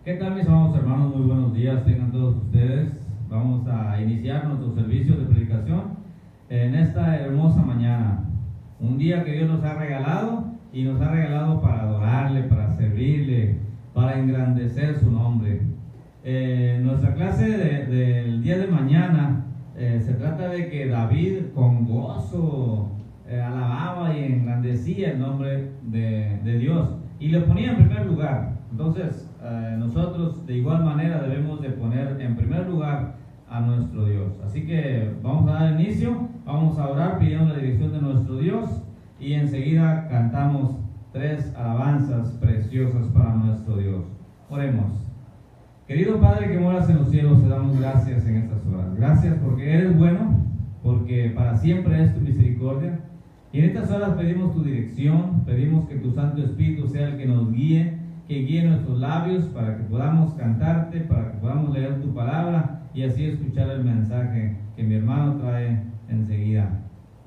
¿Qué tal, mis amados hermanos? Muy buenos días tengan todos ustedes. Vamos a iniciar nuestro servicio de predicación en esta hermosa mañana. Un día que Dios nos ha regalado y nos ha regalado para adorarle, para servirle, para engrandecer su nombre. Nuestra clase del día de mañana se trata de que David con gozo alababa y engrandecía el nombre de Dios y le ponía en primer lugar. Entonces, nosotros de igual manera debemos de poner en primer lugar a nuestro Dios. Así que vamos a dar inicio, vamos a orar pidiendo la dirección de nuestro Dios y enseguida cantamos 3 alabanzas preciosas para nuestro Dios. Oremos. Querido Padre que moras en los cielos, te damos gracias en estas horas. Gracias porque eres bueno, porque para siempre es tu misericordia. Y en estas horas pedimos tu dirección, pedimos que tu Santo Espíritu sea el que nos guíe, que guíe nuestros labios para que podamos cantarte, para que podamos leer tu palabra y así escuchar el mensaje que mi hermano trae enseguida.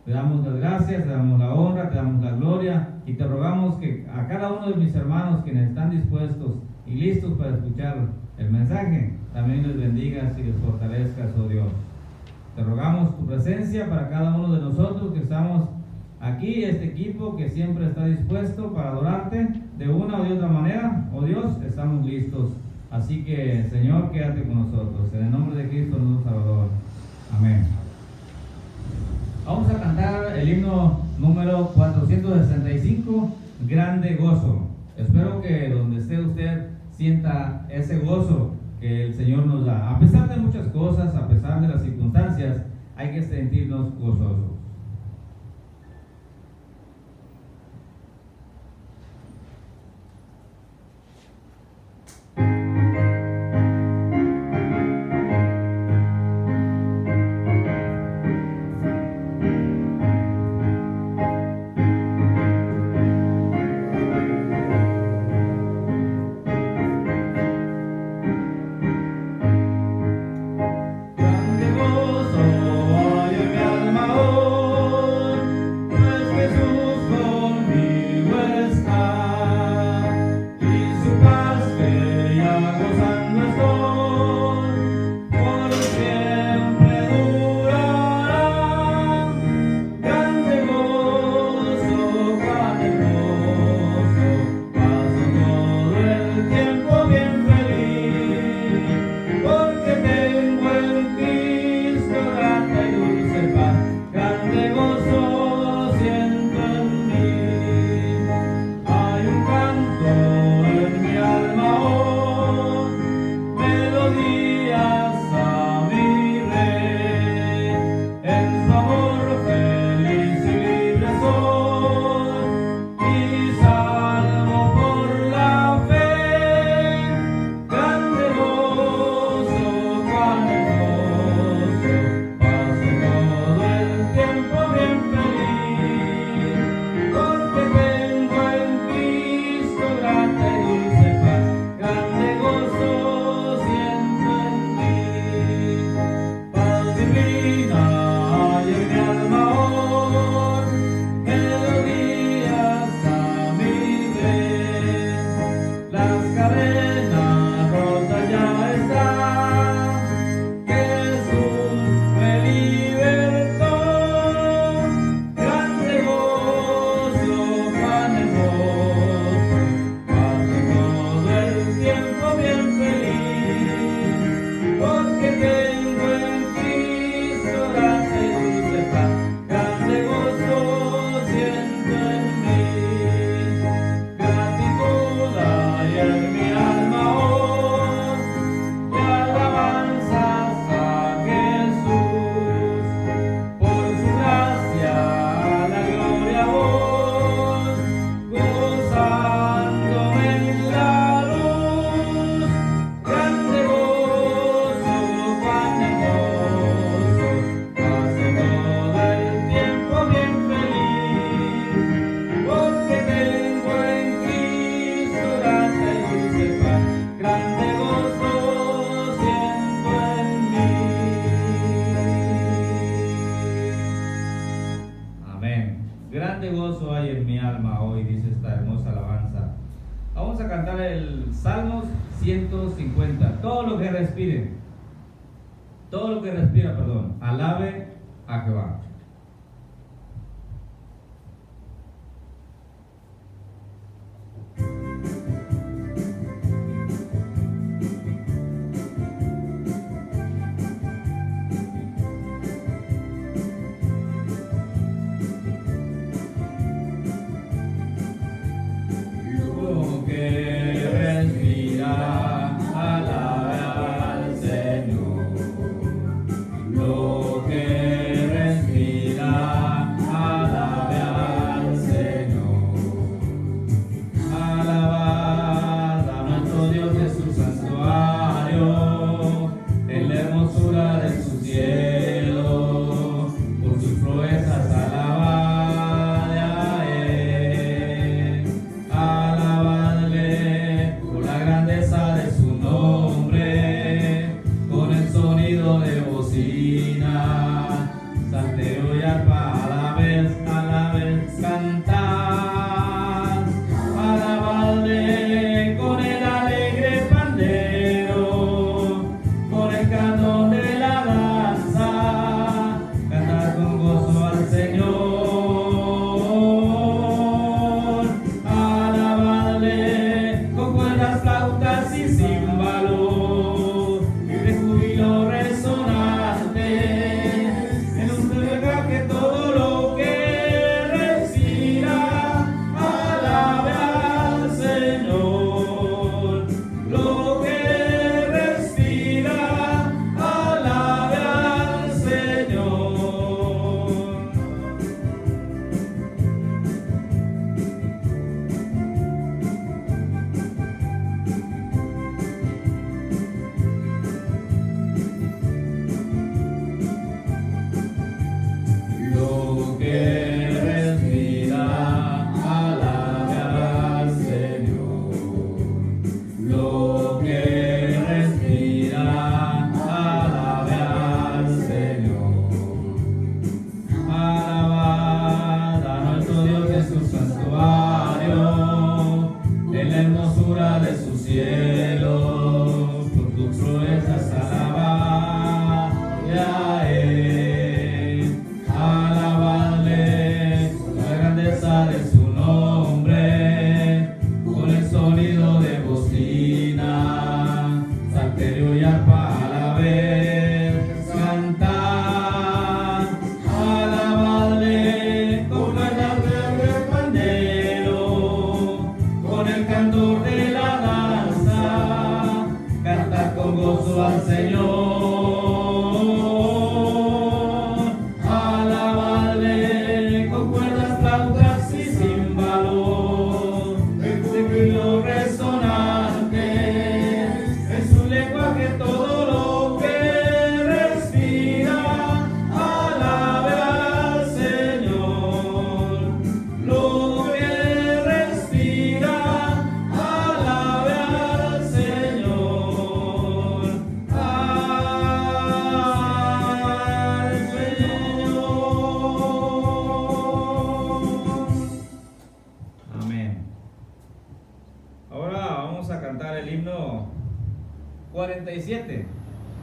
Te damos las gracias, te damos la honra, te damos la gloria y te rogamos que a cada uno de mis hermanos quienes están dispuestos y listos para escuchar el mensaje, también les bendigas y les fortalezcas, oh Dios. Te rogamos tu presencia para cada uno de nosotros que estamos aquí, este equipo que siempre está dispuesto para adorarte de una o de otra manera. Oh Dios, estamos listos. Así que, Señor, quédate con nosotros. En el nombre de Cristo, nuestro Salvador. Amén. Vamos a cantar el himno número 465, Grande Gozo. Espero que donde esté usted sienta ese gozo que el Señor nos da. A pesar de muchas cosas, a pesar de las circunstancias, hay que sentirnos gozosos. Grande gozo hay en mi alma hoy, dice esta hermosa alabanza. Vamos a cantar el Salmos 150. Todo lo que respire, todo lo que respira, perdón, alabe a Jehová.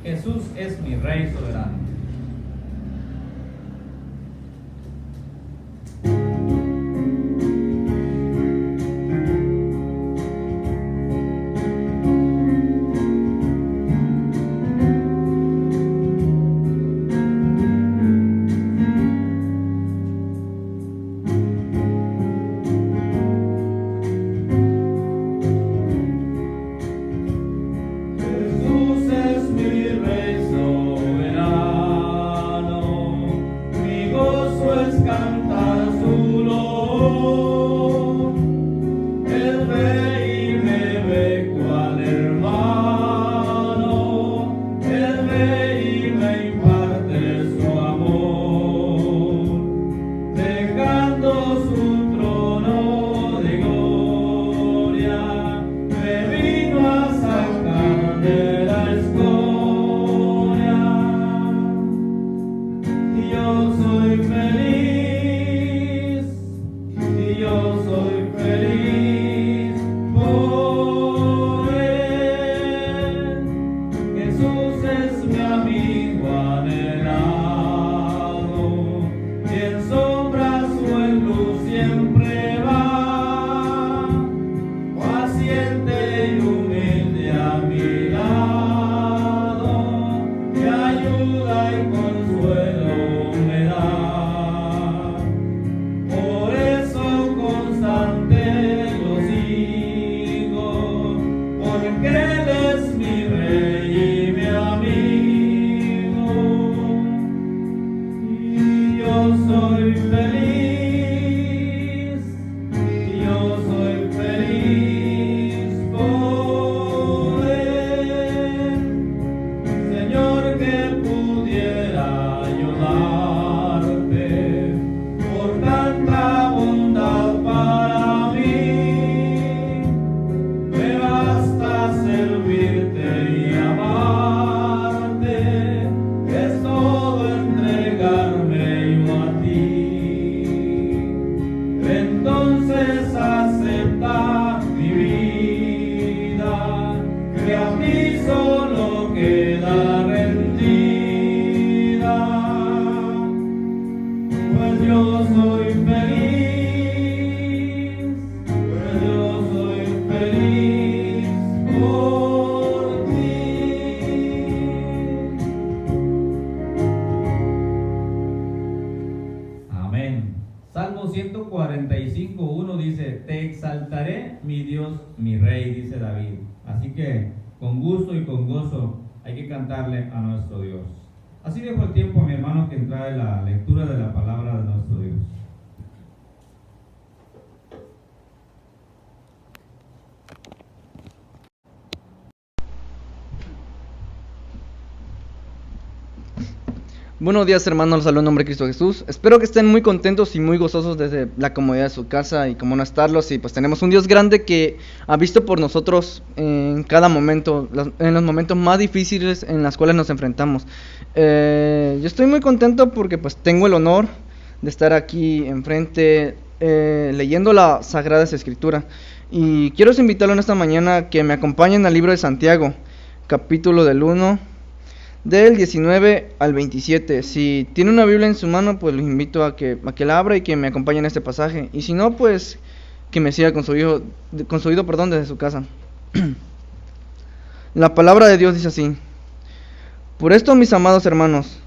Jesús es mi Rey soberano. Jesús es mi Rey soberano. porque Él es mi Rey y mi amigo, y yo soy feliz, por Él. Señor, que pudiera ayudarte por tanta bondad para mí. Me basta servirte y amarte, es todo entregarme yo a ti. Entonces acepta mi vida, que a ti solo queda rendida, pues yo soy feliz, por ti. Amén. Salmo 145:1 dice: te exaltaré, mi Dios, mi Rey, dice David. Así que con gusto y con gozo hay que cantarle a nuestro Dios. Así dejo el tiempo a mi hermano que trae la lectura de la palabra de nuestro Dios. Buenos días, hermanos, los saludo en nombre de Cristo Jesús. Espero que estén muy contentos y muy gozosos desde la comodidad de su casa y cómo no estarlos. Y pues tenemos un Dios grande que ha visto por nosotros en cada momento, en los momentos más difíciles en los cuales nos enfrentamos. Yo estoy muy contento porque pues tengo el honor de estar aquí enfrente leyendo la Sagrada Escritura. Y quiero invitarlo en esta mañana que me acompañen al libro de Santiago, capítulo del 1. Del 19 al 27. Si tiene una Biblia en su mano, pues los invito a que la abra y que me acompañe en este pasaje. Y si no, pues que me siga con su oído, desde su casa. La palabra de Dios dice así: por esto, mis amados hermanos,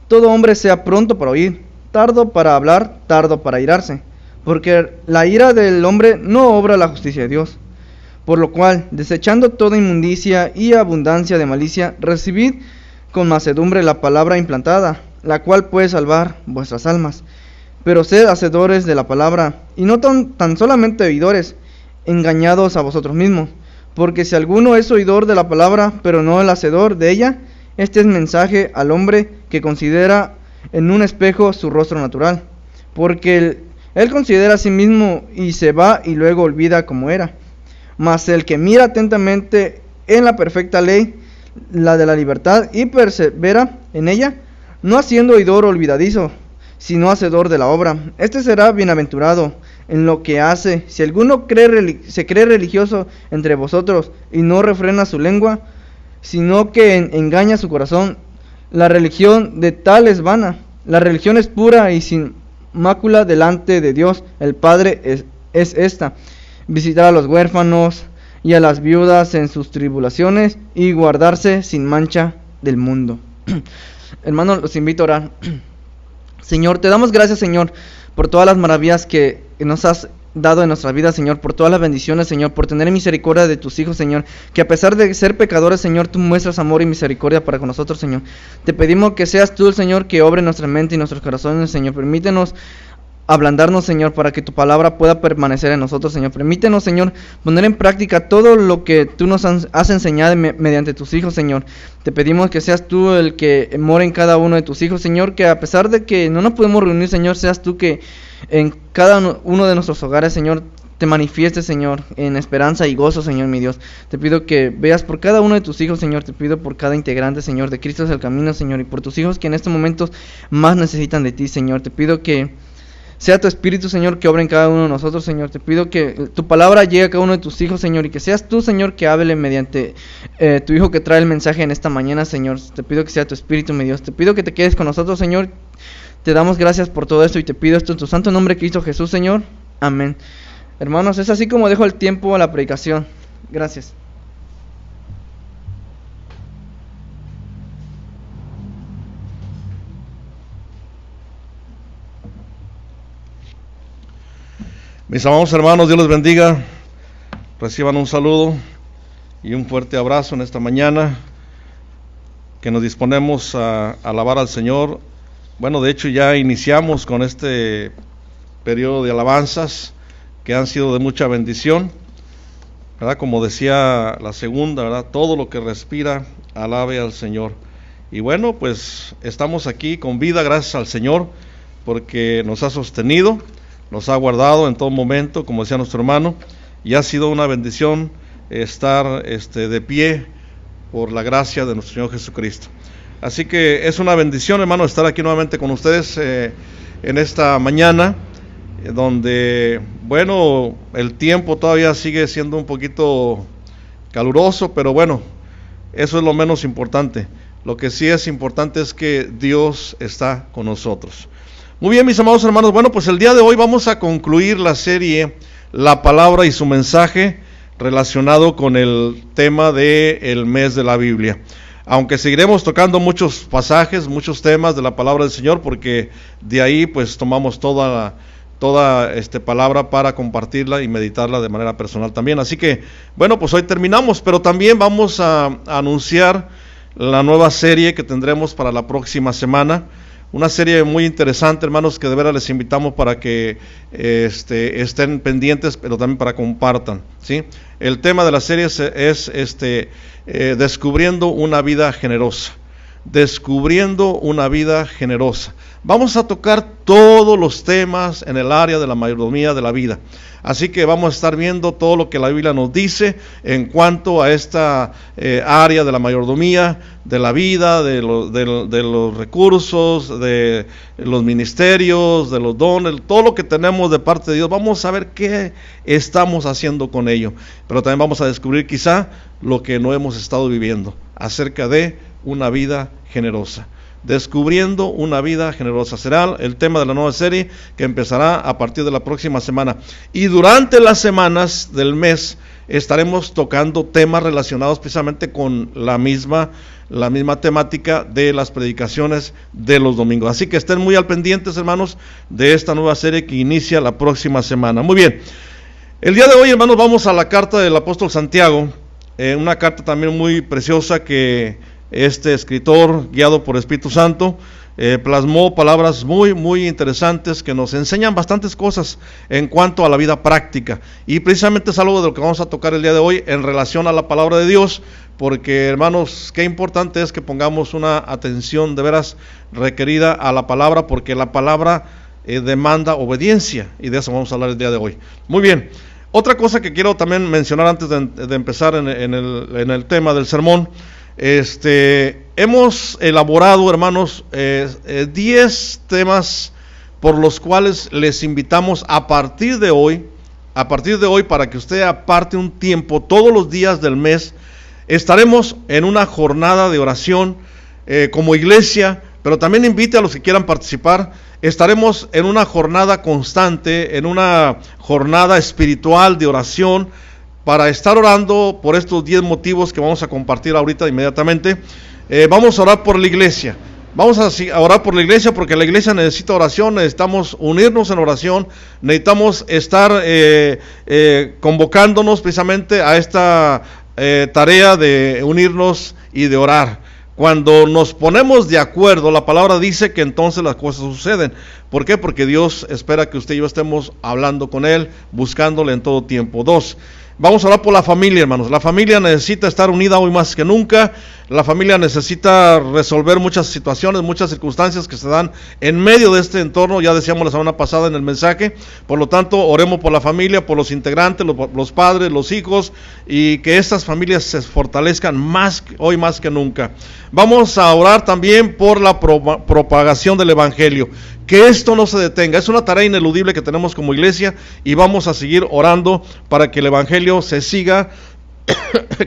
todo hombre sea pronto para oír, tardo para hablar, tardo para irarse, porque la ira del hombre no obra la justicia de Dios. Por lo cual, desechando toda inmundicia y abundancia de malicia, recibid con mansedumbre la palabra implantada, la cual puede salvar vuestras almas. Pero sed hacedores de la palabra, y no tan solamente oidores, engañados a vosotros mismos. Porque si alguno es oidor de la palabra, pero no el hacedor de ella, este es mensaje al hombre que considera en un espejo su rostro natural. Porque él considera a sí mismo y se va y luego olvida como era. Mas el que mira atentamente en la perfecta ley, la de la libertad, y persevera en ella, no haciendo oidor olvidadizo, sino hacedor de la obra, este será bienaventurado en lo que hace. Si alguno se cree religioso entre vosotros y no refrena su lengua, sino que engaña su corazón, la religión de tal es vana. La religión es pura y sin mácula delante de Dios el Padre es esta: visitar a los huérfanos y a las viudas en sus tribulaciones, y guardarse sin mancha del mundo. Hermanos, los invito a orar. Señor, te damos gracias, Señor, por todas las maravillas que nos has dado en nuestra vida, Señor, por todas las bendiciones, Señor, por tener misericordia de tus hijos, Señor, que a pesar de ser pecadores, Señor, tú muestras amor y misericordia para con nosotros, Señor. Te pedimos que seas tú, Señor, que obre en nuestra mente y nuestros corazones, Señor. Permítenos ablandarnos, Señor, para que tu palabra pueda permanecer en nosotros, Señor. Permítenos, Señor, poner en práctica todo lo que tú nos has enseñado mediante tus hijos, Señor. Te pedimos que seas tú el que mora en cada uno de tus hijos, Señor, que a pesar de que no nos podemos reunir, Señor, seas tú que en cada uno de nuestros hogares, Señor, te manifiestes, Señor, en esperanza y gozo, Señor, mi Dios. Te pido que veas por cada uno de tus hijos, Señor. Te pido por cada integrante, Señor, de Cristo es el camino, Señor, y por tus hijos que en estos momentos más necesitan de ti, Señor. Te pido que sea tu Espíritu, Señor, que obre en cada uno de nosotros, Señor. Te pido que tu palabra llegue a cada uno de tus hijos, Señor, y que seas tú, Señor, que hable mediante tu Hijo que trae el mensaje en esta mañana, Señor. Te pido que sea tu Espíritu, mi Dios. Te pido que te quedes con nosotros, Señor. Te damos gracias por todo esto y te pido esto en tu santo nombre, Cristo Jesús, Señor. Amén. Hermanos, es así como dejo el tiempo a la predicación. Gracias. Mis amados hermanos, Dios les bendiga. Reciban un saludo y un fuerte abrazo en esta mañana que nos disponemos a alabar al Señor. Bueno, de hecho ya iniciamos con este periodo de alabanzas que han sido de mucha bendición, ¿verdad? Como decía la segunda, ¿verdad? Todo lo que respira, alabe al Señor. Y bueno, pues estamos aquí con vida gracias al Señor, porque nos ha sostenido, nos ha guardado en todo momento, como decía nuestro hermano, y ha sido una bendición estar de pie por la gracia de nuestro Señor Jesucristo. Así que es una bendición, hermano, estar aquí nuevamente con ustedes en esta mañana, donde, bueno, el tiempo todavía sigue siendo un poquito caluroso, pero bueno, eso es lo menos importante. Lo que sí es importante es que Dios está con nosotros. Muy bien, mis amados hermanos, bueno, pues el día de hoy vamos a concluir la serie La Palabra y su mensaje relacionado con el tema del mes de la Biblia. Aunque seguiremos tocando muchos pasajes, muchos temas de la palabra del Señor, porque de ahí pues tomamos toda palabra para compartirla y meditarla de manera personal también. Así que, bueno, pues hoy terminamos, pero también vamos a anunciar la nueva serie que tendremos para la próxima semana. Una serie muy interesante, hermanos, que de veras les invitamos para que estén pendientes, pero también para compartan, ¿sí? El tema de la serie es descubriendo una vida generosa. Descubriendo una vida generosa. Vamos a tocar todos los temas en el área de la mayordomía de la vida. Así que vamos a estar viendo todo lo que la Biblia nos dice en cuanto a esta área de la mayordomía, de la vida, de los recursos, de los ministerios, de los dones, todo lo que tenemos de parte de Dios. Vamos a ver qué estamos haciendo con ello. Pero también vamos a descubrir quizá lo que no hemos estado viviendo acerca de una vida generosa. Descubriendo una vida generosa será el tema de la nueva serie que empezará a partir de la próxima semana, y durante las semanas del mes estaremos tocando temas relacionados precisamente con la misma temática de las predicaciones de los domingos. Así que estén muy al pendientes, hermanos, de esta nueva serie que inicia la próxima semana. Muy bien, el día de hoy, hermanos, vamos a la carta del apóstol Santiago, una carta también muy preciosa que este escritor, guiado por Espíritu Santo, plasmó palabras muy, muy interesantes que nos enseñan bastantes cosas en cuanto a la vida práctica. Y precisamente es algo de lo que vamos a tocar el día de hoy en relación a la palabra de Dios, porque, hermanos, qué importante es que pongamos una atención de veras requerida a la palabra, porque la palabra demanda obediencia, y de eso vamos a hablar el día de hoy. Muy bien, otra cosa que quiero también mencionar antes de empezar en el tema del sermón. Hemos elaborado, hermanos, 10 temas por los cuales les invitamos a partir de hoy, para que usted aparte un tiempo todos los días del mes. Estaremos en una jornada de oración como iglesia, pero también invite a los que quieran participar. Estaremos en una jornada constante, en una jornada espiritual de oración, para estar orando por estos 10 motivos que vamos a compartir ahorita inmediatamente. Vamos a orar por la iglesia. Vamos a orar por la iglesia porque la iglesia necesita oración, necesitamos unirnos en oración, necesitamos estar convocándonos precisamente a esta tarea de unirnos y de orar. Cuando nos ponemos de acuerdo, la palabra dice que entonces las cosas suceden. ¿Por qué? Porque Dios espera que usted y yo estemos hablando con Él, buscándole en todo tiempo. 2, vamos a orar por la familia, hermanos. La familia necesita estar unida hoy más que nunca. La familia necesita resolver muchas situaciones, muchas circunstancias que se dan en medio de este entorno. Ya decíamos la semana pasada en el mensaje. Por lo tanto, oremos por la familia, por los integrantes, los padres, los hijos, y que estas familias se fortalezcan hoy más que nunca. Vamos a orar también por la propagación del evangelio. Que esto no se detenga. Es una tarea ineludible que tenemos como iglesia, y vamos a seguir orando para que el evangelio se siga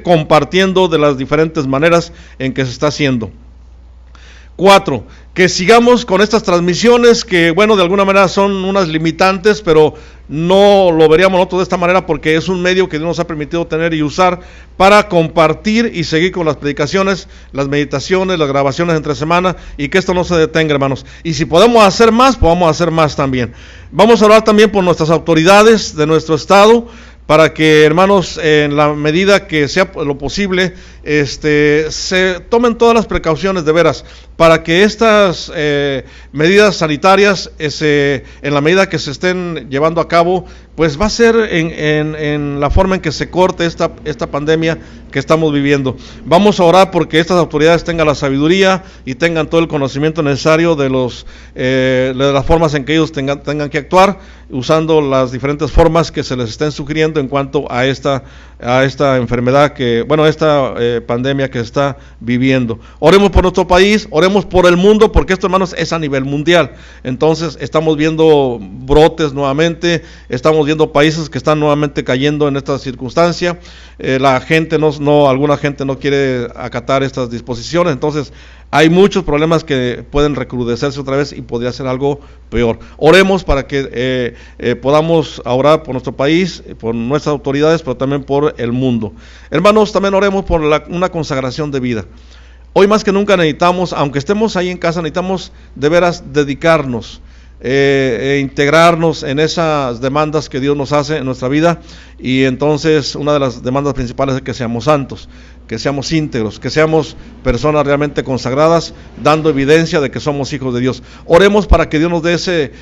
compartiendo de las diferentes maneras en que se está haciendo. 4, que sigamos con estas transmisiones que, bueno, de alguna manera son unas limitantes, pero no lo veríamos nosotros de esta manera porque es un medio que Dios nos ha permitido tener y usar para compartir y seguir con las predicaciones, las meditaciones, las grabaciones entre semana, y que esto no se detenga, hermanos. Y si podemos hacer más, podamos hacer más también. Vamos a orar también por nuestras autoridades de nuestro estado, para que, hermanos, en la medida que sea lo posible, se tomen todas las precauciones de veras, para que estas medidas sanitarias, en la medida que se estén llevando a cabo, pues va a ser en la forma en que se corte esta pandemia que estamos viviendo. Vamos a orar porque estas autoridades tengan la sabiduría y tengan todo el conocimiento necesario de las formas en que ellos tengan que actuar, usando las diferentes formas que se les estén sugiriendo en cuanto a esta enfermedad esta pandemia que se está viviendo. Oremos por nuestro país, oremos por el mundo, porque esto, hermanos, es a nivel mundial. Entonces estamos viendo brotes nuevamente, estamos viendo países que están nuevamente cayendo en esta circunstancia. Alguna gente no quiere acatar estas disposiciones, entonces hay muchos problemas que pueden recrudecerse otra vez y podría ser algo peor. Oremos para que podamos orar por nuestro país, por nuestras autoridades, pero también por el mundo. Hermanos, también oremos por una consagración de vida. Hoy más que nunca necesitamos, aunque estemos ahí en casa, necesitamos de veras dedicarnos, integrarnos en esas demandas que Dios nos hace en nuestra vida. Y entonces una de las demandas principales es que seamos santos, que seamos íntegros, que seamos personas realmente consagradas, dando evidencia de que somos hijos de Dios. Oremos para que Dios nos dé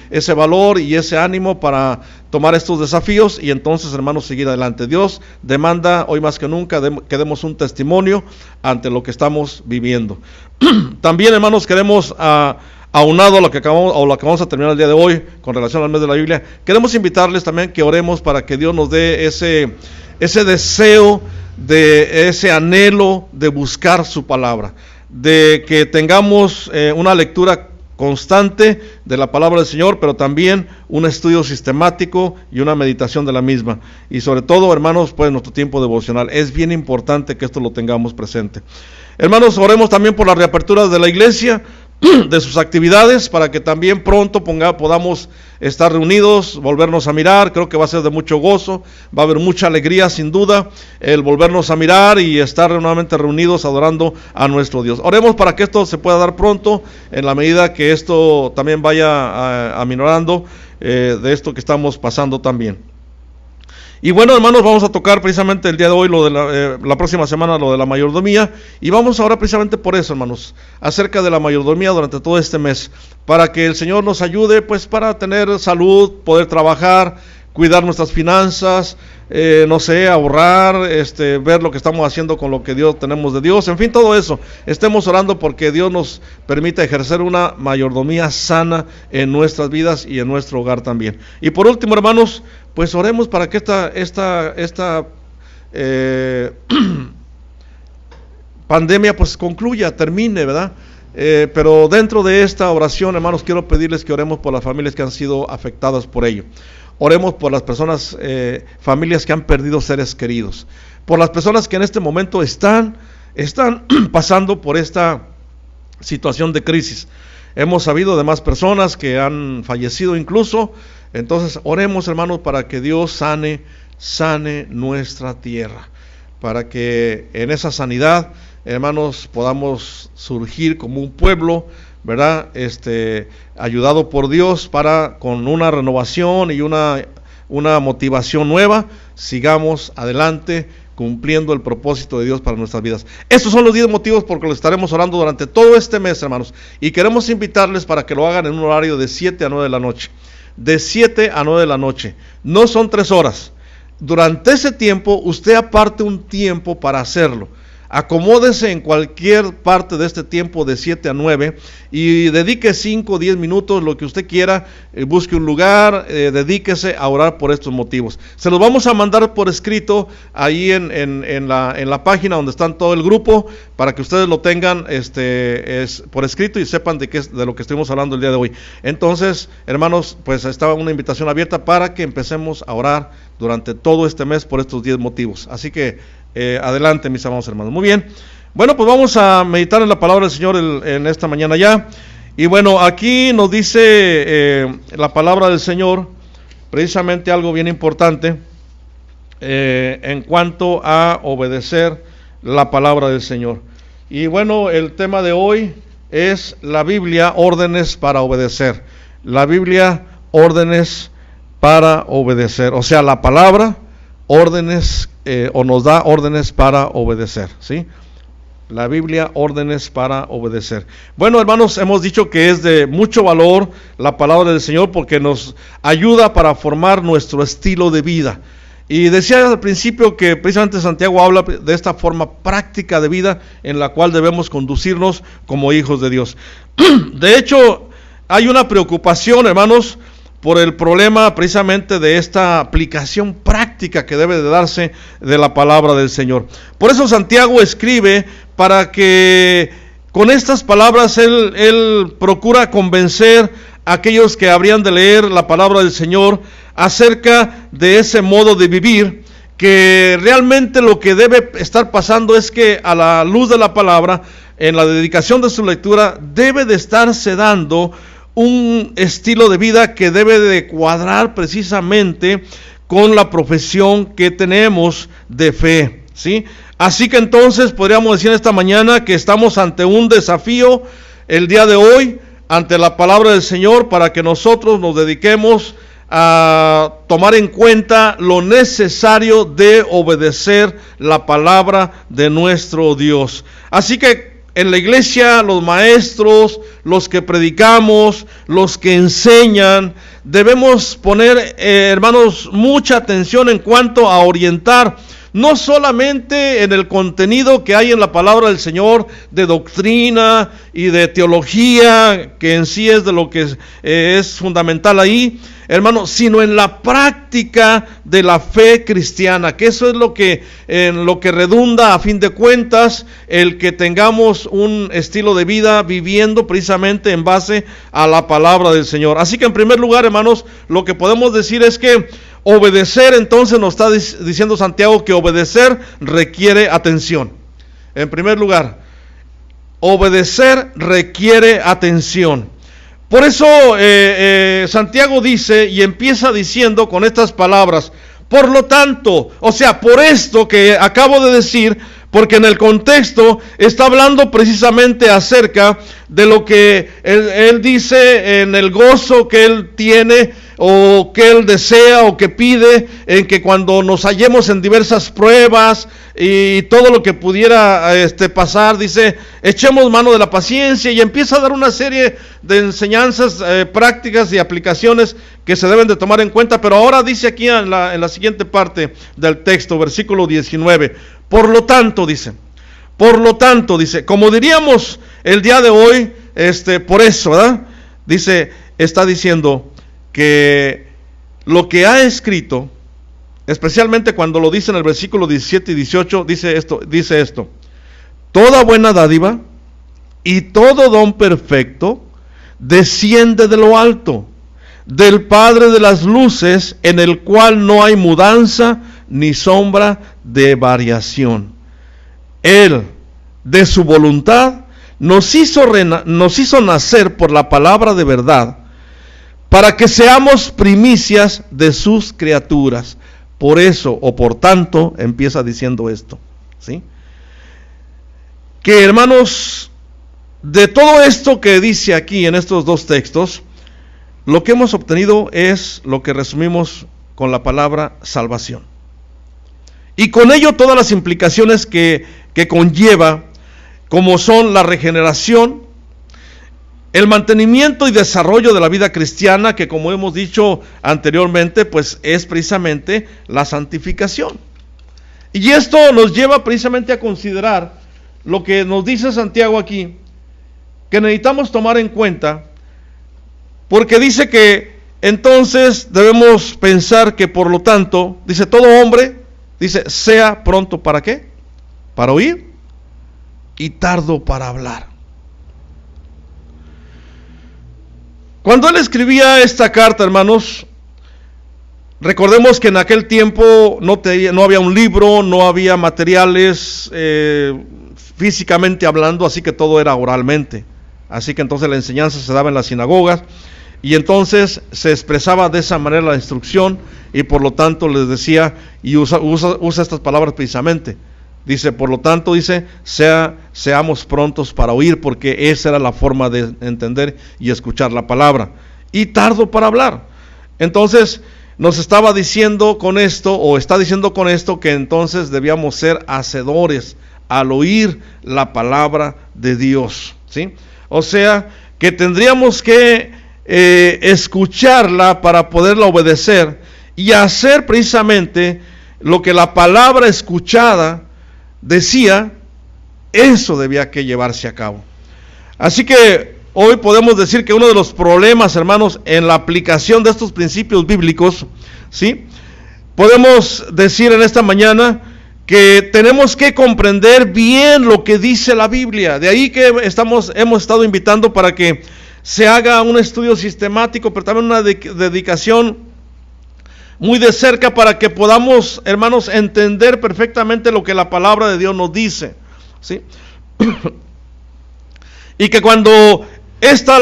ese valor y ese ánimo para tomar estos desafíos y entonces, hermanos, seguir adelante. Dios demanda hoy más que nunca que demos un testimonio ante lo que estamos viviendo. También, hermanos, queremos aunado a lo que vamos a terminar el día de hoy con relación al mes de la Biblia, queremos invitarles también que oremos para que Dios nos dé ese deseo, de ese anhelo de buscar su palabra, de que tengamos una lectura constante de la palabra del Señor, pero también un estudio sistemático y una meditación de la misma. Y sobre todo, hermanos, pues nuestro tiempo devocional. Es bien importante que esto lo tengamos presente. Hermanos, oremos también por las reaperturas de la iglesia, de sus actividades, para que también pronto podamos estar reunidos, volvernos a mirar. Creo que va a ser de mucho gozo, va a haber mucha alegría sin duda, el volvernos a mirar y estar nuevamente reunidos adorando a nuestro Dios. Oremos para que esto se pueda dar pronto, en la medida que esto también vaya aminorando de esto que estamos pasando también. Y bueno, hermanos, vamos a tocar precisamente el día de hoy, la próxima semana, lo de la mayordomía, y vamos a orar precisamente por eso, hermanos, acerca de la mayordomía durante todo este mes, para que el Señor nos ayude, pues, para tener salud, poder trabajar, cuidar nuestras finanzas, ahorrar, ver lo que estamos haciendo con lo que tenemos de Dios, en fin, todo eso. Estemos orando porque Dios nos permita ejercer una mayordomía sana en nuestras vidas y en nuestro hogar también. Y por último, hermanos, pues oremos para que esta pandemia pues concluya, termine, ¿verdad? Pero dentro de esta oración, hermanos, quiero pedirles que oremos por las familias que han sido afectadas por ello. Oremos por las personas, familias que han perdido seres queridos, por las personas que en este momento están pasando por esta situación de crisis. Hemos sabido de más personas que han fallecido incluso. Entonces oremos, hermanos, para que Dios sane nuestra tierra, para que en esa sanidad, hermanos, podamos surgir como un pueblo, ¿verdad? Ayudado por Dios, para con una renovación y una motivación nueva, sigamos adelante cumpliendo el propósito de Dios para nuestras vidas. Estos son los 10 motivos por los que estaremos orando durante todo este mes, hermanos, y queremos invitarles para que lo hagan en un horario de 7 a 9 de la noche. De 7 a 9 de la noche. No son 3 horas. Durante ese tiempo, usted aparte un tiempo para hacerlo. Acomódese en cualquier parte de este tiempo de 7 a 9 y dedique 5 o 10 minutos, lo que usted quiera, busque un lugar, dedíquese a orar por estos motivos. Se los vamos a mandar por escrito ahí en la página donde están todo el grupo, para que ustedes lo tengan por escrito y sepan de lo que estuvimos hablando el día de hoy. Entonces, hermanos, pues estaba una invitación abierta para que empecemos a orar durante todo este mes por estos 10 motivos. Así que adelante, mis amados hermanos. Muy bien. Bueno, pues vamos a meditar en la palabra del Señor en esta mañana ya. Y bueno, aquí nos dice la palabra del Señor precisamente algo bien importante en cuanto a obedecer la palabra del Señor. Y bueno, el tema de hoy es la Biblia, órdenes para obedecer. La Biblia, órdenes para obedecer. O sea, la palabra órdenes o nos da órdenes para obedecer, ¿sí? La Biblia, órdenes para obedecer. Bueno, hermanos, hemos dicho que es de mucho valor la palabra del Señor porque nos ayuda para formar nuestro estilo de vida. Y decía al principio que precisamente Santiago habla de esta forma práctica de vida en la cual debemos conducirnos como hijos de Dios. De hecho, hay una preocupación, hermanos, por el problema precisamente de esta aplicación práctica que debe de darse de la palabra del Señor. Por eso Santiago escribe para que con estas palabras él procura convencer a aquellos que habrían de leer la palabra del Señor acerca de ese modo de vivir, que realmente lo que debe estar pasando es que a la luz de la palabra, en la dedicación de su lectura, debe de estarse dando un estilo de vida que debe de cuadrar precisamente con la profesión que tenemos de fe, ¿sí? Así que entonces podríamos decir esta mañana que estamos ante un desafío el día de hoy, ante la palabra del Señor, para que nosotros nos dediquemos a tomar en cuenta lo necesario de obedecer la palabra de nuestro Dios. Así que en la iglesia, los maestros, los que predicamos, los que enseñan, debemos poner, hermanos, mucha atención en cuanto a orientar, no solamente en el contenido que hay en la palabra del Señor, de doctrina y de teología, que en sí es de lo que es fundamental ahí, hermanos, sino en la práctica de la fe cristiana, que eso es en lo que redunda a fin de cuentas el que tengamos un estilo de vida viviendo precisamente en base a la palabra del Señor. Así que en primer lugar, hermanos, lo que podemos decir es que obedecer, entonces nos está diciendo Santiago que obedecer requiere atención. En primer lugar, obedecer requiere atención. Por eso Santiago dice y empieza diciendo con estas palabras: por lo tanto, o sea, por esto que acabo de decir, porque en el contexto está hablando precisamente acerca de lo que él dice en el gozo que él tiene o que él desea o que pide, en que cuando nos hallemos en diversas pruebas y todo lo que pudiera pasar, dice, echemos mano de la paciencia, y empieza a dar una serie de enseñanzas prácticas y aplicaciones que se deben de tomar en cuenta. Pero ahora dice aquí en la siguiente parte del texto, versículo 19, por lo tanto, dice, como diríamos el día de hoy, por eso, ¿verdad? Dice, está diciendo que lo que ha escrito, especialmente cuando lo dice en el versículo 17 y 18, dice esto: toda buena dádiva y todo don perfecto desciende de lo alto, del Padre de las luces, en el cual no hay mudanza ni sombra de variación. Él, de su voluntad, nos hizo nacer por la palabra de verdad, para que seamos primicias de sus criaturas. Por eso, o por tanto, empieza diciendo esto, ¿sí? Que, hermanos, de todo esto que dice aquí en estos dos textos, lo que hemos obtenido es lo que resumimos con la palabra salvación. Y con ello todas las implicaciones que conlleva, como son la regeneración, el mantenimiento y desarrollo de la vida cristiana, que como hemos dicho anteriormente, pues es precisamente la santificación. Y esto nos lleva precisamente a considerar lo que nos dice Santiago aquí, que necesitamos tomar en cuenta, porque dice que entonces debemos pensar que, por lo tanto, dice, todo hombre, dice, sea pronto ¿para qué? Para oír y tardo para hablar. Cuando él escribía esta carta, hermanos, recordemos que en aquel tiempo no había un libro, no había materiales físicamente hablando, así que todo era oralmente. Así que entonces la enseñanza se daba en las sinagogas, y entonces se expresaba de esa manera la instrucción, y por lo tanto les decía, y usa estas palabras precisamente. Dice, por lo tanto, dice, seamos prontos para oír, porque esa era la forma de entender y escuchar la palabra. Y tardo para hablar. Entonces, nos estaba diciendo con esto, o está diciendo con esto, que entonces debíamos ser hacedores al oír la palabra de Dios, ¿sí? O sea, que tendríamos que escucharla para poderla obedecer y hacer precisamente lo que la palabra escuchada decía. Eso debía que llevarse a cabo. Así que hoy podemos decir que uno de los problemas, hermanos, en la aplicación de estos principios bíblicos, ¿sí? Podemos decir en esta mañana que tenemos que comprender bien lo que dice la Biblia. De ahí que hemos estado invitando para que se haga un estudio sistemático, pero también una dedicación muy de cerca para que podamos, hermanos, entender perfectamente lo que la palabra de Dios nos dice, ¿sí? Y que cuando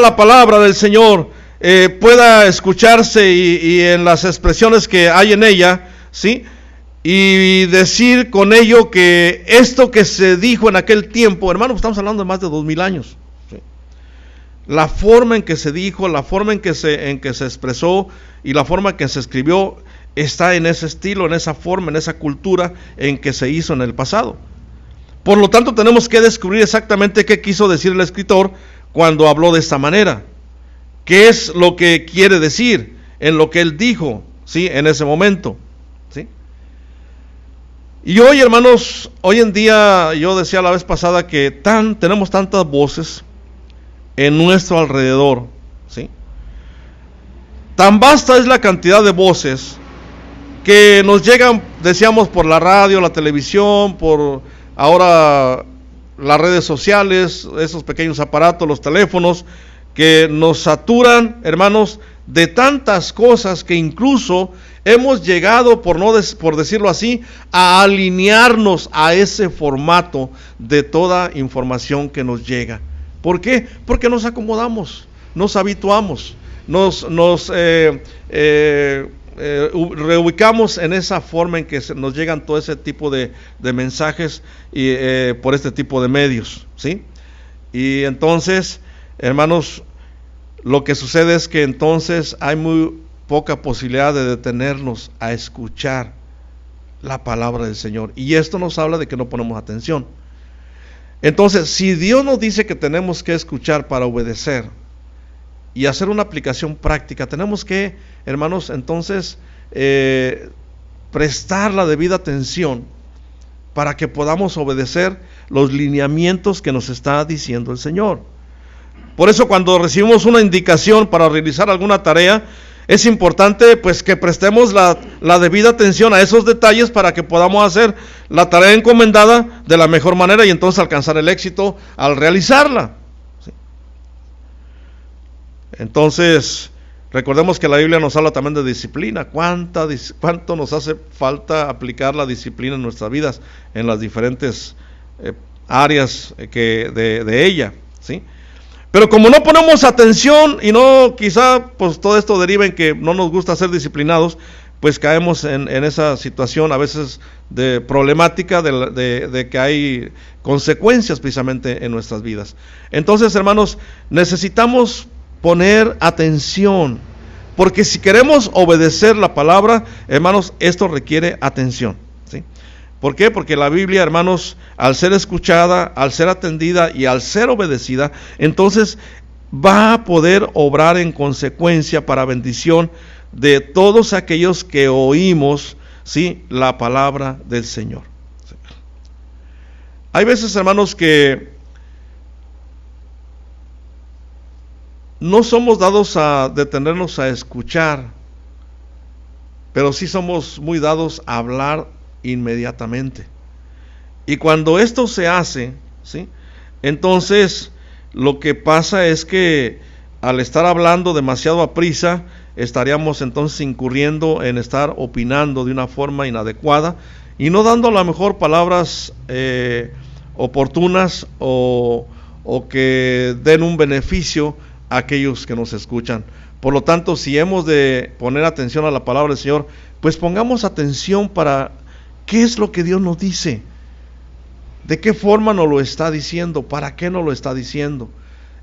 la palabra del Señor pueda escucharse y en las expresiones que hay en ella, ¿sí? Y decir con ello que esto que se dijo en aquel tiempo, hermanos, estamos hablando de más de 2000 años, ¿sí? La forma en que se dijo, la forma en que se expresó y la forma en que se escribió está en ese estilo, en esa forma, en esa cultura en que se hizo en el pasado. Por lo tanto, tenemos que descubrir exactamente qué quiso decir el escritor cuando habló de esta manera. ¿Qué es lo que quiere decir en lo que él dijo, ¿sí? En ese momento, ¿sí? Y hoy, hermanos, hoy en día, yo decía la vez pasada que tenemos tantas voces en nuestro alrededor, ¿sí? Tan vasta es la cantidad de voces que nos llegan, decíamos, por la radio, la televisión, por ahora las redes sociales, esos pequeños aparatos, los teléfonos, que nos saturan, hermanos, de tantas cosas que incluso hemos llegado, por decirlo así, a alinearnos a ese formato de toda información que nos llega. ¿Por qué? Porque nos acomodamos, nos habituamos, nos reubicamos en esa forma en que nos llegan todo ese tipo de mensajes y por este tipo de medios, ¿sí? Y entonces, hermanos, lo que sucede es que entonces hay muy poca posibilidad de detenernos a escuchar la palabra del Señor, y esto nos habla de que no ponemos atención. Entonces, si Dios nos dice que tenemos que escuchar para obedecer y hacer una aplicación práctica, tenemos que, hermanos, entonces prestar la debida atención para que podamos obedecer los lineamientos que nos está diciendo el Señor. Por eso, cuando recibimos una indicación para realizar alguna tarea, es importante pues que prestemos la debida atención a esos detalles para que podamos hacer la tarea encomendada de la mejor manera y entonces alcanzar el éxito al realizarla, ¿sí? Entonces, recordemos que la Biblia nos habla también de disciplina. ¿Cuánto nos hace falta aplicar la disciplina en nuestras vidas, en las diferentes áreas de ella, ¿sí? Pero como no ponemos atención y no, quizá pues todo esto deriva en que no nos gusta ser disciplinados, pues caemos en esa situación a veces de problemática de que hay consecuencias precisamente en nuestras vidas. Entonces, hermanos, necesitamos poner atención, porque si queremos obedecer la palabra, hermanos, esto requiere atención, ¿sí? ¿Por qué? Porque la Biblia, hermanos, al ser escuchada, al ser atendida y al ser obedecida, entonces va a poder obrar en consecuencia para bendición de todos aquellos que oímos, ¿sí?, la palabra del Señor. ¿Sí? Hay veces, hermanos, que no somos dados a detenernos a escuchar, pero sí somos muy dados a hablar inmediatamente. Y cuando esto se hace, ¿sí?, entonces lo que pasa es que al estar hablando demasiado a prisa, estaríamos entonces incurriendo en estar opinando de una forma inadecuada y no dando a lo mejor palabras oportunas o que den un beneficio a aquellos que nos escuchan. Por lo tanto, si hemos de poner atención a la palabra del Señor, pues pongamos atención para qué es lo que Dios nos dice, de qué forma nos lo está diciendo, para qué nos lo está diciendo,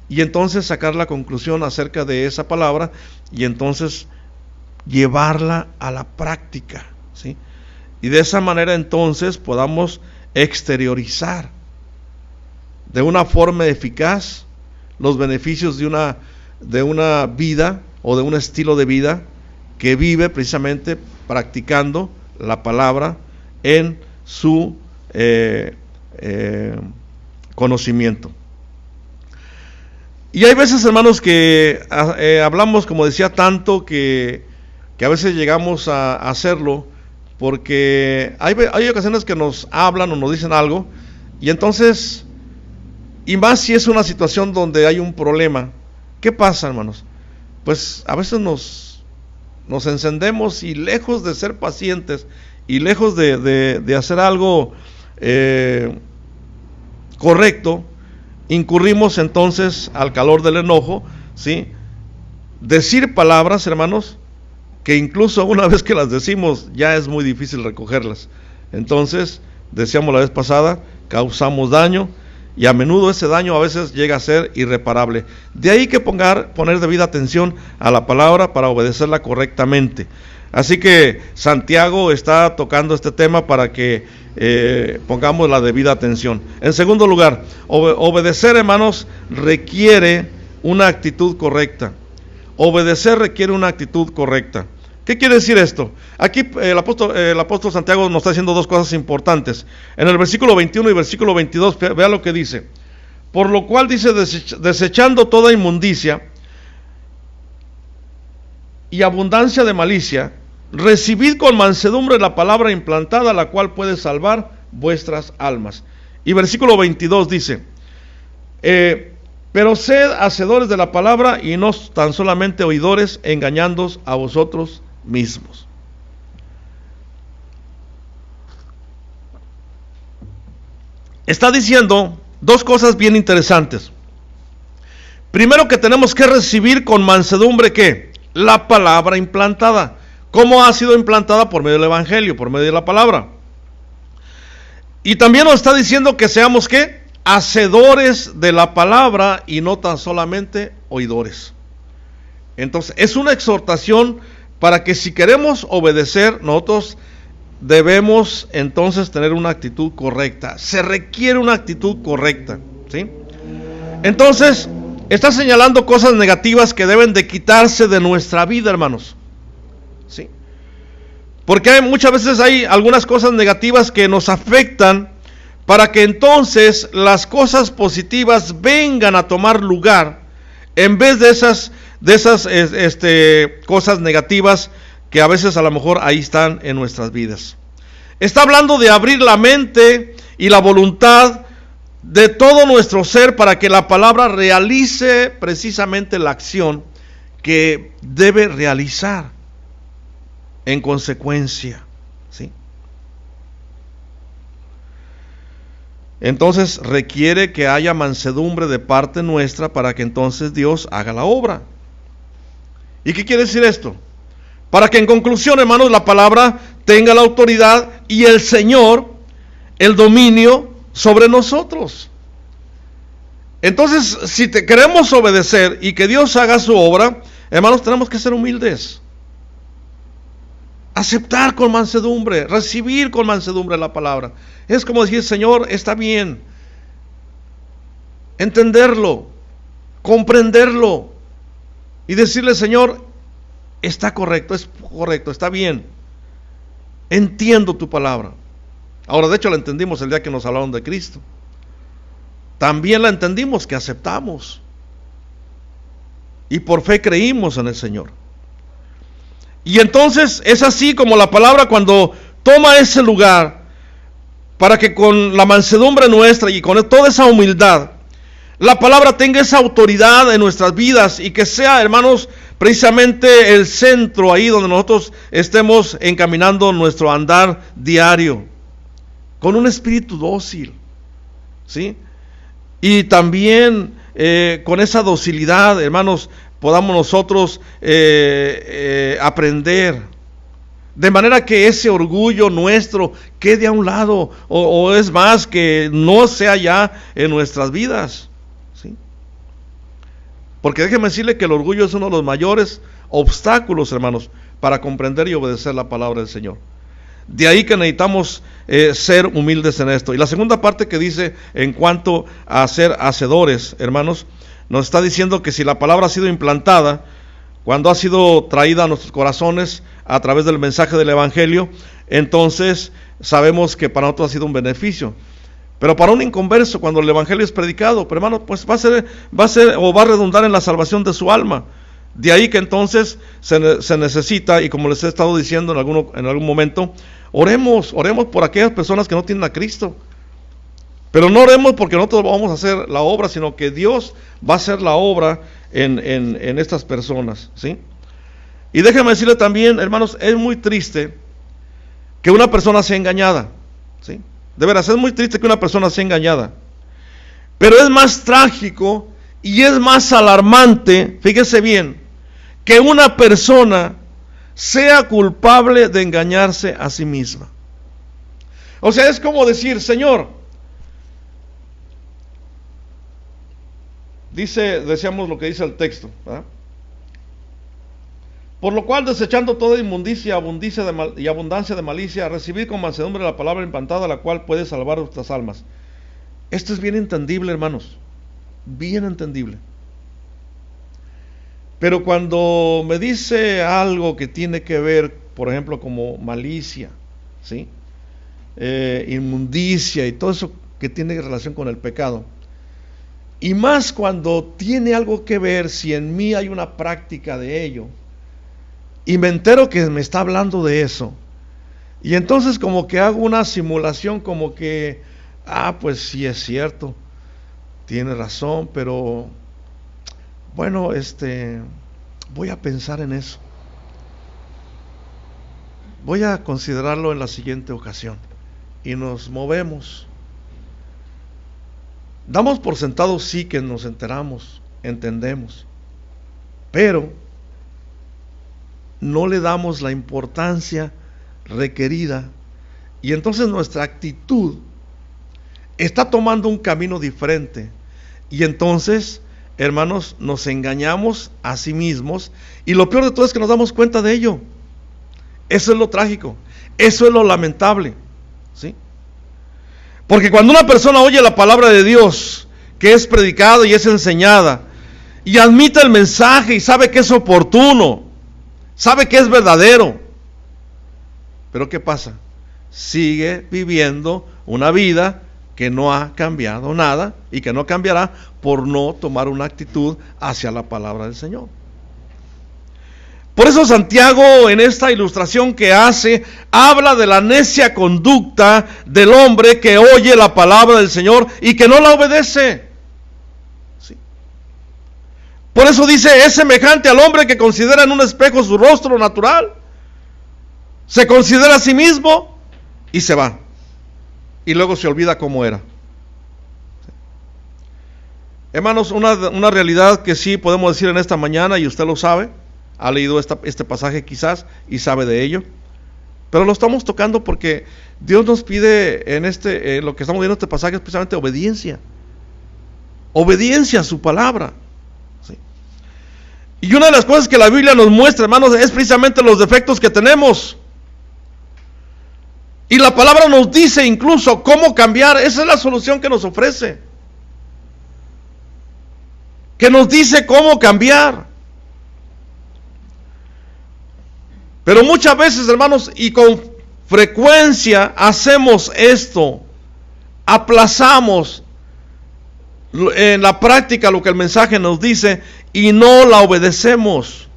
y entonces sacar la conclusión acerca de esa palabra y entonces llevarla a la práctica, ¿sí? Y de esa manera entonces podamos exteriorizar de una forma eficaz los beneficios de una vida o de un estilo de vida que vive precisamente practicando la palabra en su conocimiento. Y hay veces, hermanos, que hablamos, como decía, tanto que a veces llegamos a hacerlo, porque hay ocasiones que nos hablan o nos dicen algo, y entonces, y más si es una situación donde hay un problema, ¿qué pasa, hermanos? Pues a veces nos encendemos y lejos de ser pacientes y lejos de hacer algo correcto, incurrimos entonces al calor del enojo, ¿sí? Decir palabras, hermanos, que incluso una vez que las decimos ya es muy difícil recogerlas. Entonces, decíamos la vez pasada, causamos daño, y a menudo ese daño a veces llega a ser irreparable. De ahí que poner debida atención a la palabra para obedecerla correctamente. Así que Santiago está tocando este tema para que pongamos la debida atención. En segundo lugar, obedecer, hermanos, requiere una actitud correcta. Obedecer requiere una actitud correcta. ¿Qué quiere decir esto? Aquí el apóstol Santiago nos está diciendo dos cosas importantes. En el versículo 21 y versículo 22, vea lo que dice. Por lo cual dice, desechando toda inmundicia y abundancia de malicia, recibid con mansedumbre la palabra implantada, la cual puede salvar vuestras almas. Y versículo 22 dice, pero sed hacedores de la palabra y no tan solamente oidores, engañándoos a vosotros mismos. Está diciendo dos cosas bien interesantes. Primero, que tenemos que recibir con mansedumbre, ¿qué? La palabra implantada. ¿Cómo ha sido implantada? Por medio del evangelio, por medio de la palabra. Y también nos está diciendo que seamos, ¿qué? Hacedores de la palabra y no tan solamente oidores. Entonces, es una exhortación para que si queremos obedecer, nosotros debemos entonces tener una actitud correcta. Se requiere una actitud correcta, ¿sí? Entonces, está señalando cosas negativas que deben de quitarse de nuestra vida, hermanos, ¿sí? Porque muchas veces hay algunas cosas negativas que nos afectan, para que entonces las cosas positivas vengan a tomar lugar, en vez de esas cosas negativas que a veces a lo mejor ahí están en nuestras vidas. Está hablando de abrir la mente y la voluntad de todo nuestro ser para que la palabra realice precisamente la acción que debe realizar en consecuencia, ¿sí? Entonces requiere que haya mansedumbre de parte nuestra para que entonces Dios haga la obra. ¿Y qué quiere decir esto? Para que en conclusión, hermanos, la palabra tenga la autoridad y el Señor, el dominio sobre nosotros. Entonces, si queremos obedecer y que Dios haga su obra, hermanos, tenemos que ser humildes. Aceptar con mansedumbre, recibir con mansedumbre la palabra. Es como decir, Señor, está bien. Entenderlo, comprenderlo y decirle, Señor, está correcto, es correcto, está bien. Entiendo tu palabra. Ahora, de hecho, la entendimos el día que nos hablaron de Cristo. También la entendimos, que aceptamos. Y por fe creímos en el Señor. Y entonces es así como la palabra, cuando toma ese lugar, para que con la mansedumbre nuestra y con toda esa humildad, la palabra tenga esa autoridad en nuestras vidas y que sea, hermanos, precisamente el centro ahí donde nosotros estemos encaminando nuestro andar diario, con un espíritu dócil, ¿sí? Y también con esa docilidad, hermanos, podamos nosotros aprender, de manera que ese orgullo nuestro quede a un lado, o es más, que no sea ya en nuestras vidas, ¿sí? Porque déjeme decirle que el orgullo es uno de los mayores obstáculos, hermanos, para comprender y obedecer la palabra del Señor. De ahí que necesitamos ser humildes en esto. Y la segunda parte que dice en cuanto a ser hacedores, hermanos, nos está diciendo que si la palabra ha sido implantada, cuando ha sido traída a nuestros corazones a través del mensaje del Evangelio, entonces sabemos que para nosotros ha sido un beneficio. Pero para un inconverso, cuando el Evangelio es predicado, pero hermano, pues va a redundar en la salvación de su alma. De ahí que entonces se necesita, y como les he estado diciendo en algún momento, oremos por aquellas personas que no tienen a Cristo. Pero no oremos porque nosotros vamos a hacer la obra, sino que Dios va a hacer la obra en estas personas, ¿sí? Y déjenme decirle también, hermanos, es muy triste que una persona sea engañada, ¿sí? De veras, es muy triste que una persona sea engañada. Pero es más trágico y es más alarmante, fíjese bien, que una persona sea culpable de engañarse a sí misma. O sea, es como decir, Señor, decíamos lo que dice el texto, ¿verdad? Por lo cual, desechando toda inmundicia y abundancia de malicia, recibid con mansedumbre la palabra implantada, la cual puede salvar vuestras almas. Esto es bien entendible, hermanos, bien entendible. Pero cuando me dice algo que tiene que ver, por ejemplo, como malicia, ¿sí? Inmundicia y todo eso que tiene relación con el pecado, y más cuando tiene algo que ver si en mí hay una práctica de ello, y me entero que me está hablando de eso, y entonces como que hago una simulación como que, pues sí es cierto, tiene razón, pero bueno, voy a pensar en eso, voy a considerarlo en la siguiente ocasión, y nos movemos. Damos por sentado sí que nos enteramos, entendemos, pero no le damos la importancia requerida, y entonces nuestra actitud está tomando un camino diferente, y entonces, hermanos, nos engañamos a sí mismos, y lo peor de todo es que nos damos cuenta de ello. Eso es lo trágico, eso es lo lamentable, ¿sí? Porque cuando una persona oye la palabra de Dios, que es predicada y es enseñada, y admite el mensaje y sabe que es oportuno, sabe que es verdadero, pero ¿qué pasa? Sigue viviendo una vida que no ha cambiado nada y que no cambiará por no tomar una actitud hacia la palabra del Señor. Por eso Santiago, en esta ilustración que hace, habla de la necia conducta del hombre que oye la palabra del Señor y que no la obedece. ¿Sí? Por eso dice, es semejante al hombre que considera en un espejo su rostro natural, se considera a sí mismo y se va, y luego se olvida cómo era. ¿Sí? Hermanos, una realidad que sí podemos decir en esta mañana, y usted lo sabe, ha leído este pasaje quizás y sabe de ello, pero lo estamos tocando porque Dios nos pide en lo que estamos viendo este pasaje es precisamente obediencia a su palabra, ¿sí? Y una de las cosas que la Biblia nos muestra, hermanos, es precisamente los defectos que tenemos, y la palabra nos dice incluso cómo cambiar. Esa es la solución que nos ofrece, que nos dice cómo cambiar. Pero muchas veces, hermanos, y con frecuencia hacemos esto, aplazamos en la práctica lo que el mensaje nos dice y no la obedecemos.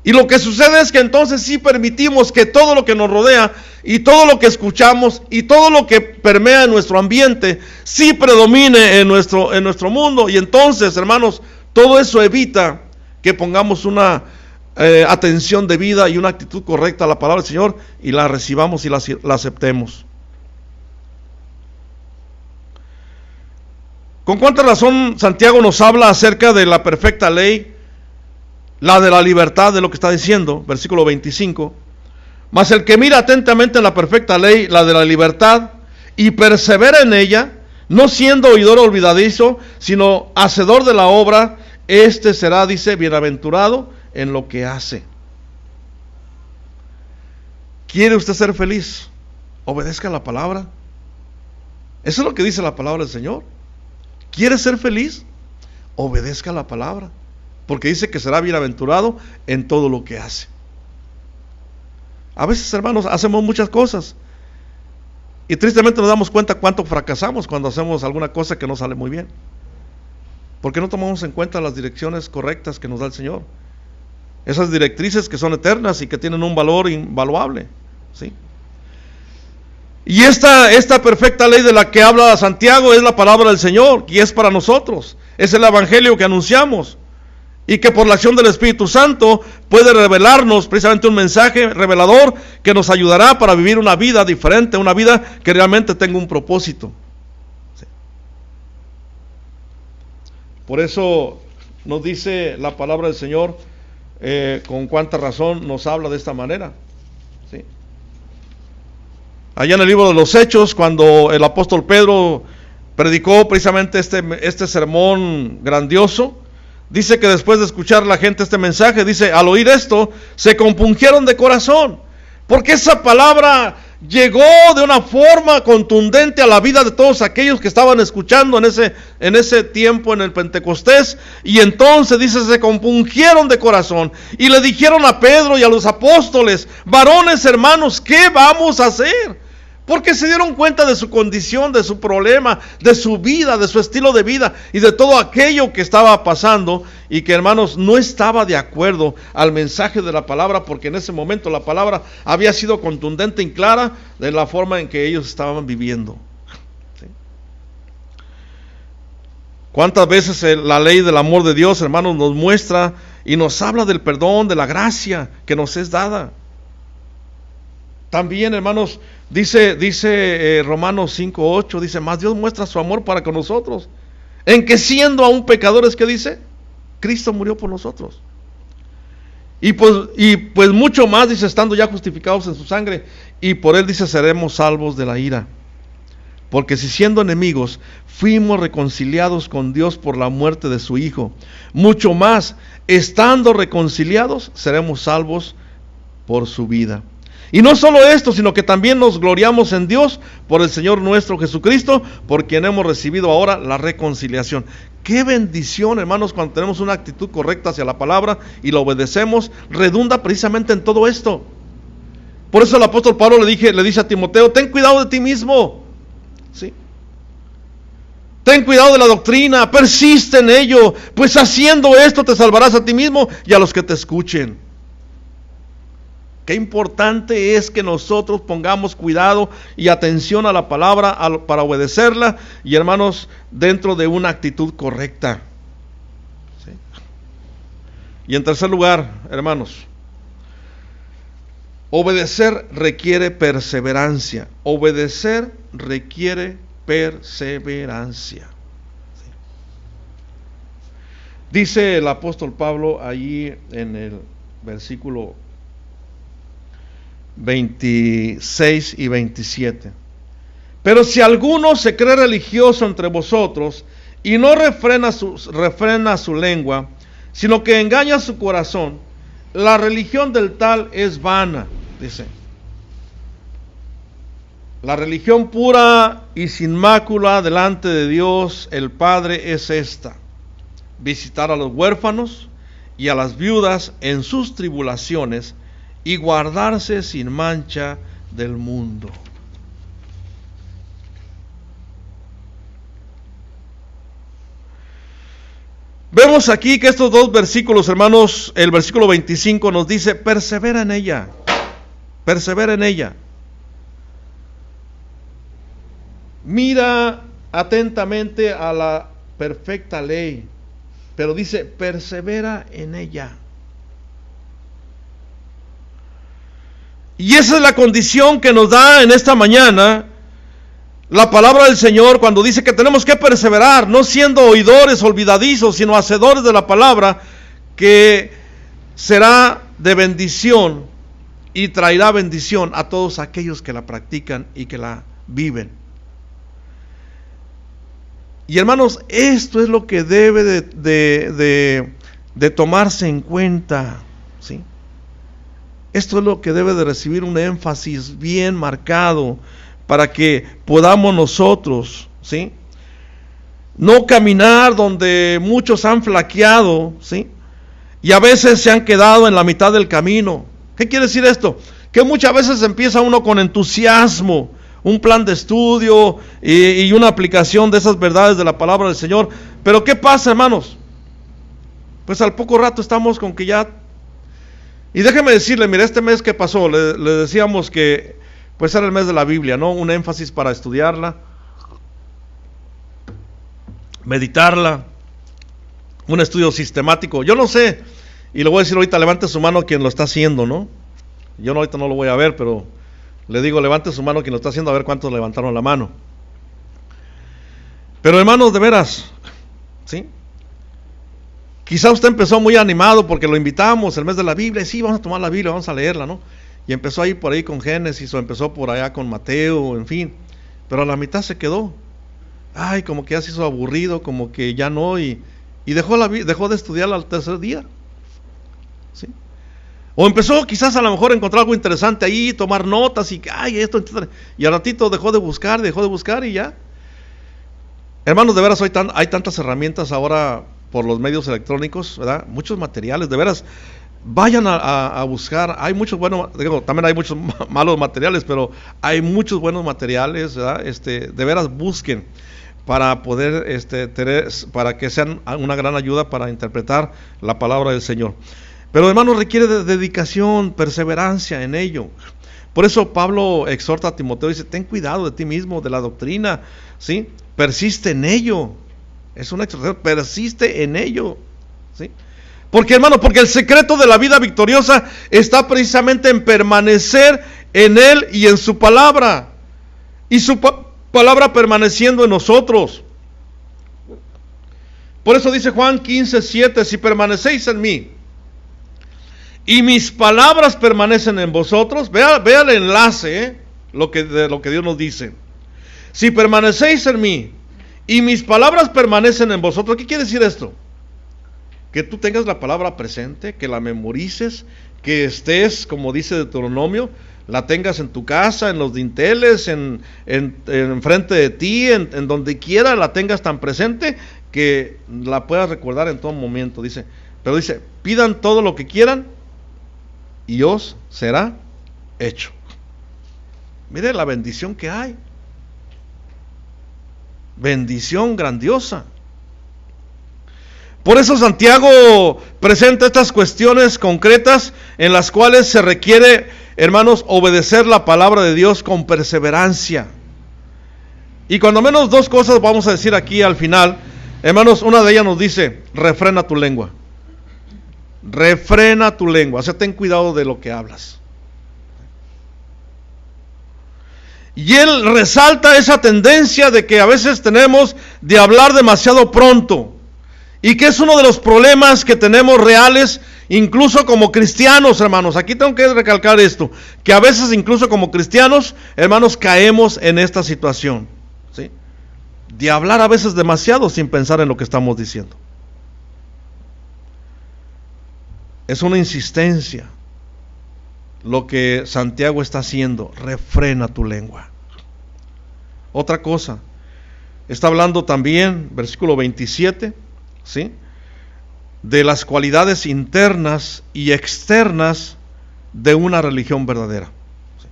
Y lo que sucede es que entonces sí permitimos que todo lo que nos rodea y todo lo que escuchamos y todo lo que permea en nuestro ambiente sí predomine en nuestro mundo, y entonces, hermanos, todo eso evita que pongamos una atención debida y una actitud correcta a la palabra del Señor y la recibamos y la aceptemos. ¿Con cuánta razón Santiago nos habla acerca de la perfecta ley, la de la libertad, de lo que está diciendo, versículo 25? Mas el que mira atentamente en la perfecta ley, la de la libertad, y persevera en ella, no siendo oidor olvidadizo, sino hacedor de la obra, este será, dice, bienaventurado en lo que hace. ¿Quiere usted ser feliz? Obedezca la palabra. Eso es lo que dice la palabra del Señor. ¿Quiere ser feliz? Obedezca la palabra, porque dice que será bienaventurado en todo lo que hace. A veces, hermanos, hacemos muchas cosas y tristemente nos damos cuenta cuánto fracasamos cuando hacemos alguna cosa que no sale muy bien, porque no tomamos en cuenta las direcciones correctas que nos da el Señor, esas directrices que son eternas y que tienen un valor invaluable, ¿sí? Y esta perfecta ley de la que habla Santiago es la palabra del Señor, y es para nosotros. Es el evangelio que anunciamos, y que por la acción del Espíritu Santo puede revelarnos precisamente un mensaje revelador que nos ayudará para vivir una vida diferente, una vida que realmente tenga un propósito. Sí. Por eso nos dice la palabra del Señor, con cuánta razón nos habla de esta manera. ¿Sí? Allá en el libro de los Hechos, cuando el apóstol Pedro predicó precisamente este sermón grandioso, dice que después de escuchar la gente este mensaje, dice, al oír esto, se compungieron de corazón, porque esa palabra llegó de una forma contundente a la vida de todos aquellos que estaban escuchando en ese tiempo en el Pentecostés, y entonces dice, se compungieron de corazón, y le dijeron a Pedro y a los apóstoles, varones hermanos, ¿qué vamos a hacer? Porque se dieron cuenta de su condición, de su problema, de su vida, de su estilo de vida y de todo aquello que estaba pasando, y que, hermanos, no estaba de acuerdo al mensaje de la palabra, porque en ese momento la palabra había sido contundente y clara de la forma en que ellos estaban viviendo. ¿Sí? ¿Cuántas veces la ley del amor de Dios, hermanos, nos muestra y nos habla del perdón, de la gracia que nos es dada? También, hermanos, dice Romanos 5:8, dice, más Dios muestra su amor para con nosotros, en que siendo aún pecadores, ¿qué dice? Cristo murió por nosotros. Y pues mucho más, dice, estando ya justificados en su sangre, y por él, dice, seremos salvos de la ira. Porque si siendo enemigos, fuimos reconciliados con Dios por la muerte de su Hijo, mucho más, estando reconciliados, seremos salvos por su vida. Y no solo esto, sino que también nos gloriamos en Dios por el Señor nuestro Jesucristo, por quien hemos recibido ahora la reconciliación. Qué bendición, hermanos, cuando tenemos una actitud correcta hacia la palabra y la obedecemos, redunda precisamente en todo esto. Por eso el apóstol Pablo le dice a Timoteo, ten cuidado de ti mismo, ¿sí? Ten cuidado de la doctrina, persiste en ello, pues haciendo esto te salvarás a ti mismo y a los que te escuchen. Qué importante es que nosotros pongamos cuidado y atención a la palabra para obedecerla, y, hermanos, dentro de una actitud correcta. ¿Sí? Y en tercer lugar, hermanos, obedecer requiere perseverancia. Obedecer requiere perseverancia. ¿Sí? Dice el apóstol Pablo allí en el versículo 26 y 27. Pero si alguno se cree religioso entre vosotros y no refrena su lengua, sino que engaña su corazón, la religión del tal es vana, dice. La religión pura y sin mácula delante de Dios el Padre es esta: visitar a los huérfanos y a las viudas en sus tribulaciones, y guardarse sin mancha del mundo. Vemos aquí que estos dos versículos, hermanos, el versículo 25 nos dice, persevera en ella, persevera en ella. Mira atentamente a la perfecta ley, pero dice, persevera en ella. Y esa es la condición que nos da en esta mañana la palabra del Señor, cuando dice que tenemos que perseverar, no siendo oidores olvidadizos, sino hacedores de la palabra, que será de bendición y traerá bendición a todos aquellos que la practican y que la viven. Y hermanos, esto es lo que debe de tomarse en cuenta, ¿sí? Esto es lo que debe de recibir un énfasis bien marcado para que podamos nosotros, ¿sí?, no caminar donde muchos han flaqueado, ¿sí?, y a veces se han quedado en la mitad del camino. ¿Qué quiere decir esto? Que muchas veces empieza uno con entusiasmo, un plan de estudio y una aplicación de esas verdades de la palabra del Señor. Pero ¿qué pasa, hermanos? Pues al poco rato estamos con que ya... Y déjeme decirle, mire, este mes que pasó, le decíamos que pues era el mes de la Biblia, ¿no? Un énfasis para estudiarla, meditarla, un estudio sistemático. Yo no sé, y le voy a decir ahorita, levante su mano quien lo está haciendo, ¿no? Yo ahorita no lo voy a ver, pero le digo, levante su mano quien lo está haciendo, a ver cuántos levantaron la mano. Pero hermanos, de veras, ¿sí? Quizá usted empezó muy animado porque lo invitamos el mes de la Biblia, y sí, vamos a tomar la Biblia, vamos a leerla, ¿no? Y empezó ahí por ahí con Génesis, o empezó por allá con Mateo, en fin, pero a la mitad se quedó. Ay, como que ya se hizo aburrido, como que ya no, y dejó de estudiarla al tercer día, ¿sí? O empezó quizás a lo mejor a encontrar algo interesante ahí, tomar notas y ay, esto, etc. Y al ratito dejó de buscar y ya. Hermanos, de veras hay tantas herramientas ahora por los medios electrónicos, ¿verdad? Muchos materiales, de veras, vayan a buscar. Hay muchos buenos, digo, también hay muchos malos materiales, pero hay muchos buenos materiales, ¿verdad? De veras busquen para poder para que sean una gran ayuda para interpretar la palabra del Señor. Pero hermanos, requiere de dedicación, perseverancia en ello. Por eso Pablo exhorta a Timoteo y dice, ten cuidado de ti mismo, de la doctrina, ¿sí? Persiste en ello. Es una exhortación, persiste en ello, ¿sí? Porque hermano, porque el secreto de la vida victoriosa está precisamente en permanecer en Él y en su palabra. Y su palabra permaneciendo en nosotros. Por eso dice Juan 15:7, si permanecéis en mí y mis palabras permanecen en vosotros, vea el enlace, de lo que Dios nos dice. Si permanecéis en mí y mis palabras permanecen en vosotros, ¿qué quiere decir esto? Que tú tengas la palabra presente, que la memorices, que estés, como dice Deuteronomio, la tengas en tu casa, en los dinteles, en frente de ti, en donde quiera la tengas tan presente que la puedas recordar en todo momento. Pero dice, pidan todo lo que quieran y os será hecho. Mire la bendición que hay. Bendición grandiosa. Por eso Santiago presenta estas cuestiones concretas en las cuales se requiere, hermanos, obedecer la palabra de Dios con perseverancia. Y cuando menos dos cosas vamos a decir aquí al final, hermanos. Una de ellas nos dice, refrena tu lengua. Refrena tu lengua, o sea, ten cuidado de lo que hablas. Y él resalta esa tendencia de que a veces tenemos de hablar demasiado pronto, y que es uno de los problemas que tenemos reales, incluso como cristianos, hermanos. Aquí tengo que recalcar esto, que a veces incluso como cristianos, hermanos, caemos en esta situación, ¿sí? De hablar a veces demasiado sin pensar en lo que estamos diciendo. Es una insistencia lo que Santiago está haciendo. Refrena tu lengua. Otra cosa, está hablando también, versículo 27, ¿sí?, de las cualidades internas y externas de una religión verdadera. ¿Sí?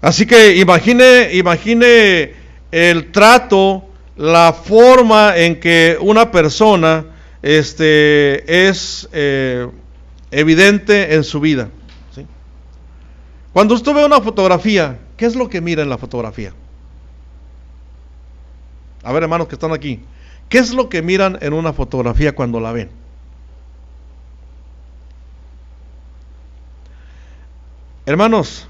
Así que imagine el trato, la forma en que una persona es evidente en su vida, ¿sí? Cuando usted ve una fotografía, ¿qué es lo que mira en la fotografía? A ver, hermanos que están aquí, ¿qué es lo que miran en una fotografía cuando la ven? Hermanos,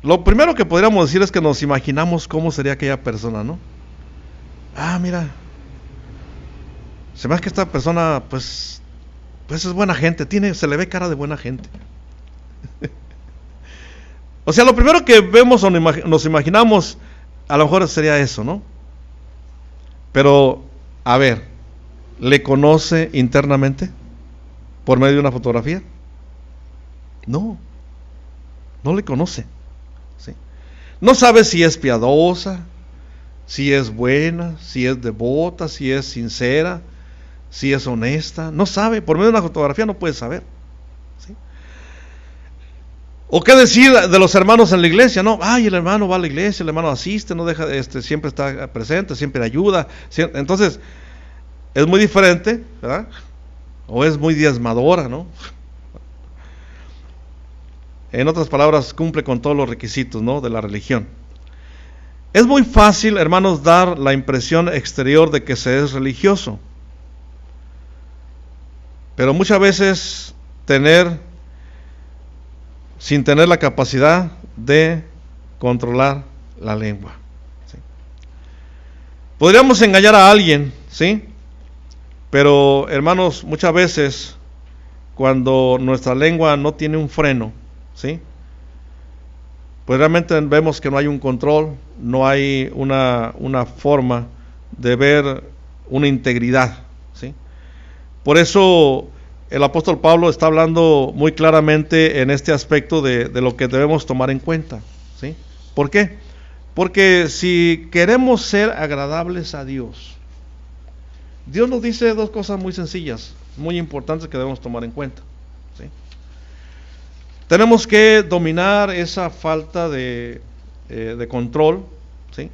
lo primero que podríamos decir es que nos imaginamos cómo sería aquella persona, ¿no? Ah, mira, se me hace que esta persona, pues es buena gente, se le ve cara de buena gente. O sea, lo primero que vemos o nos imaginamos a lo mejor sería eso, ¿no? Pero, a ver, ¿le conoce internamente por medio de una fotografía? No, no le conoce, ¿sí? No sabe si es piadosa, si es buena, si es devota, si es sincera, si es honesta. No sabe, por medio de una fotografía no puede saber, ¿sí? ¿O qué decir de los hermanos en la iglesia? No, ay, el hermano va a la iglesia, el hermano asiste, no deja, siempre está presente, siempre ayuda. Entonces, es muy diferente, ¿verdad? O es muy diezmadora, ¿no? En otras palabras, cumple con todos los requisitos, ¿no?, de la religión. Es muy fácil, hermanos, dar la impresión exterior de que se es religioso, pero muchas veces sin tener la capacidad de controlar la lengua, ¿sí? Podríamos engañar a alguien, ¿sí? Pero, hermanos, muchas veces cuando nuestra lengua no tiene un freno, ¿sí?, pues realmente vemos que no hay un control, no hay una forma de ver una integridad, ¿sí? Por eso el apóstol Pablo está hablando muy claramente en este aspecto de lo que debemos tomar en cuenta, ¿sí? ¿Por qué? Porque si queremos ser agradables a Dios, Dios nos dice dos cosas muy sencillas, muy importantes que debemos tomar en cuenta, ¿sí? Tenemos que dominar esa falta de control, ¿sí?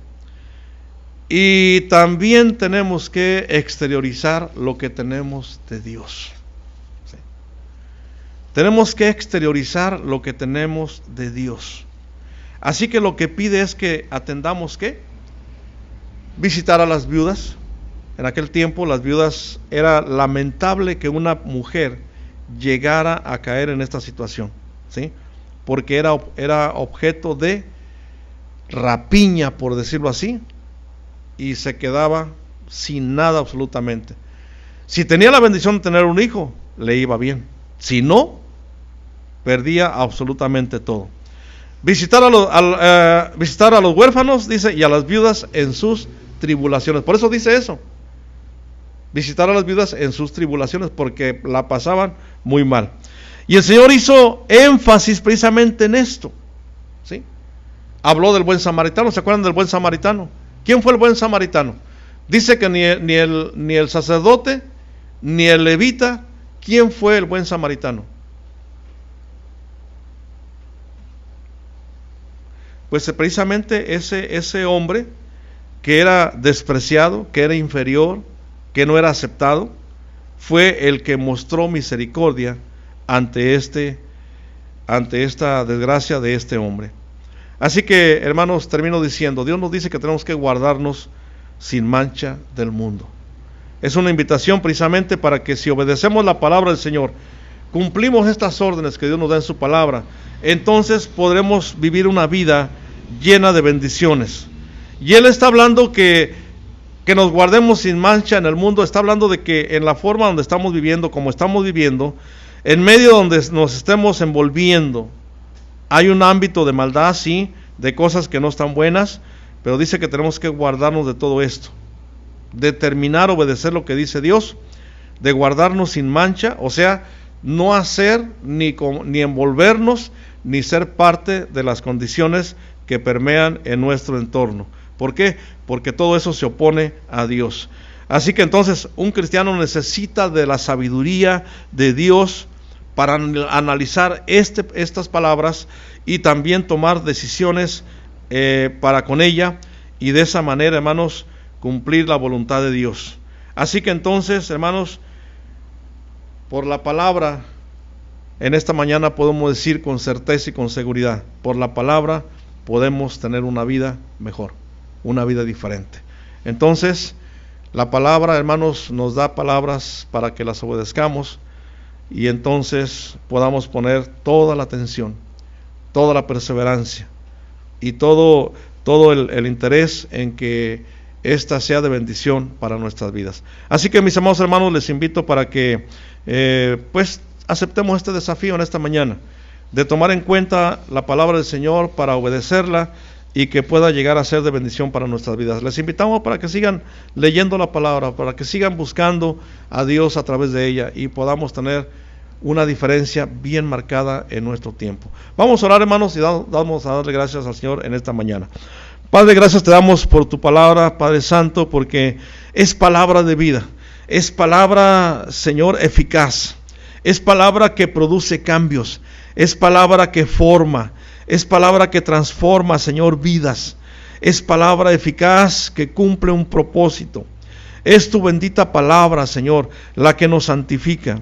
Y también tenemos que exteriorizar lo que tenemos de Dios, ¿sí? Tenemos que exteriorizar lo que tenemos de Dios. Así que lo que pide es que atendamos, ¿qué? Visitar a las viudas. En aquel tiempo las viudas, era lamentable que una mujer llegara a caer en esta situación, ¿sí? Porque era objeto de rapiña, por decirlo así, y se quedaba sin nada absolutamente. Si tenía la bendición de tener un hijo, le iba bien. Si no, perdía absolutamente todo. Visitar a los huérfanos, dice, y a las viudas en sus tribulaciones. Por eso dice eso. Visitar a las viudas en sus tribulaciones, porque la pasaban muy mal. Y el Señor hizo énfasis precisamente en esto, ¿sí? Habló del buen samaritano. ¿Se acuerdan del buen samaritano? ¿Quién fue el buen samaritano? Dice que ni el sacerdote, ni el levita. ¿Quién fue el buen samaritano? Pues precisamente ese hombre que era despreciado, que era inferior, que no era aceptado, fue el que mostró misericordia ante esta desgracia de este hombre. Así que, hermanos, termino diciendo, Dios nos dice que tenemos que guardarnos sin mancha del mundo. Es una invitación precisamente para que, si obedecemos la palabra del Señor, cumplimos estas órdenes que Dios nos da en su palabra, entonces podremos vivir una vida llena de bendiciones. Y Él está hablando que nos guardemos sin mancha en el mundo. Está hablando de que en la forma donde estamos viviendo, como estamos viviendo, en medio donde nos estemos envolviendo, hay un ámbito de maldad, sí, de cosas que no están buenas, pero dice que tenemos que guardarnos de todo esto, determinar obedecer lo que dice Dios, de guardarnos sin mancha, o sea, no hacer ni envolvernos, ni ser parte de las condiciones que permean en nuestro entorno. ¿Por qué? Porque todo eso se opone a Dios. Así que entonces un cristiano necesita de la sabiduría de Dios para analizar estas palabras y también tomar decisiones para con ella, y de esa manera, hermanos, cumplir la voluntad de Dios. Así que entonces, hermanos, por la palabra, en esta mañana podemos decir con certeza y con seguridad, por la palabra podemos tener una vida mejor, una vida diferente. Entonces, la palabra, hermanos, nos da palabras para que las obedezcamos, y entonces podamos poner toda la atención, toda la perseverancia y todo el interés en que esta sea de bendición para nuestras vidas. Así que, mis amados hermanos, les invito para que pues aceptemos este desafío en esta mañana, de tomar en cuenta la palabra del Señor para obedecerla y que pueda llegar a ser de bendición para nuestras vidas. Les invitamos para que sigan leyendo la palabra, para que sigan buscando a Dios a través de ella y podamos tener una diferencia bien marcada en nuestro tiempo. Vamos a orar, hermanos, y vamos a darle gracias al Señor en esta mañana. Padre, gracias te damos por tu palabra, Padre Santo, porque es palabra de vida, es palabra, Señor, eficaz, es palabra que produce cambios, es palabra que forma, es palabra que transforma, Señor, vidas, es palabra eficaz que cumple un propósito. Es tu bendita palabra, Señor, la que nos santifica.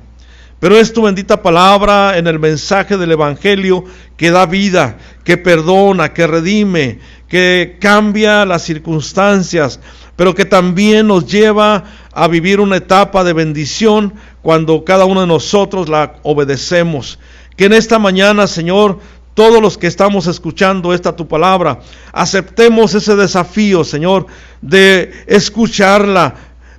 Pero es tu bendita palabra en el mensaje del Evangelio que da vida, que perdona, que redime, que cambia las circunstancias, pero que también nos lleva a vivir una etapa de bendición cuando cada uno de nosotros la obedecemos. Que en esta mañana, Señor, todos los que estamos escuchando esta tu palabra, aceptemos ese desafío, Señor, de escucharla,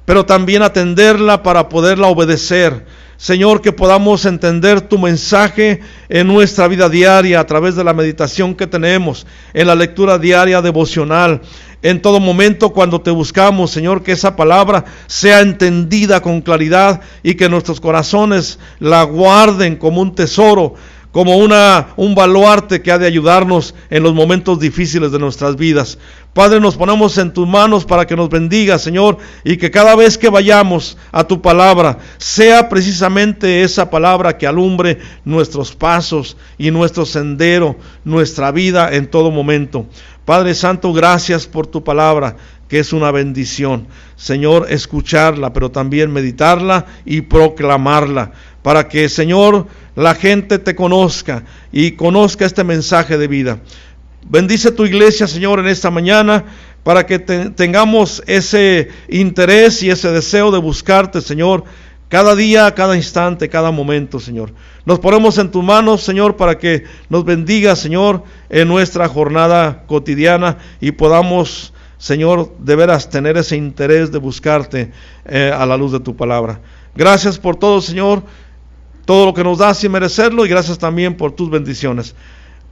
pero también atenderla para poderla obedecer. Señor, que podamos entender tu mensaje en nuestra vida diaria a través de la meditación que tenemos, en la lectura diaria devocional, en todo momento cuando te buscamos, Señor, que esa palabra sea entendida con claridad y que nuestros corazones la guarden como un tesoro, como un baluarte que ha de ayudarnos en los momentos difíciles de nuestras vidas. Padre, nos ponemos en tus manos para que nos bendiga, Señor, y que cada vez que vayamos a tu palabra, sea precisamente esa palabra que alumbre nuestros pasos y nuestro sendero, nuestra vida en todo momento. Padre Santo, gracias por tu palabra, que es una bendición. Señor, escucharla, pero también meditarla y proclamarla, para que, Señor, la gente te conozca y conozca este mensaje de vida. Bendice tu iglesia, Señor, en esta mañana, para que tengamos ese interés y ese deseo de buscarte, Señor, cada día, cada instante, cada momento, Señor. Nos ponemos en tus manos, Señor, para que nos bendiga, Señor, en nuestra jornada cotidiana y podamos, Señor, de veras tener ese interés de buscarte a la luz de tu palabra. Gracias por todo, Señor, todo lo que nos das sin merecerlo, y gracias también por tus bendiciones.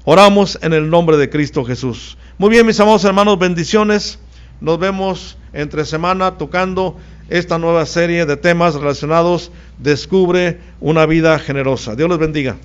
Oramos en el nombre de Cristo Jesús. Muy bien, mis amados hermanos, bendiciones. Nos vemos entre semana tocando esta nueva serie de temas relacionados. Descubre una vida generosa. Dios les bendiga.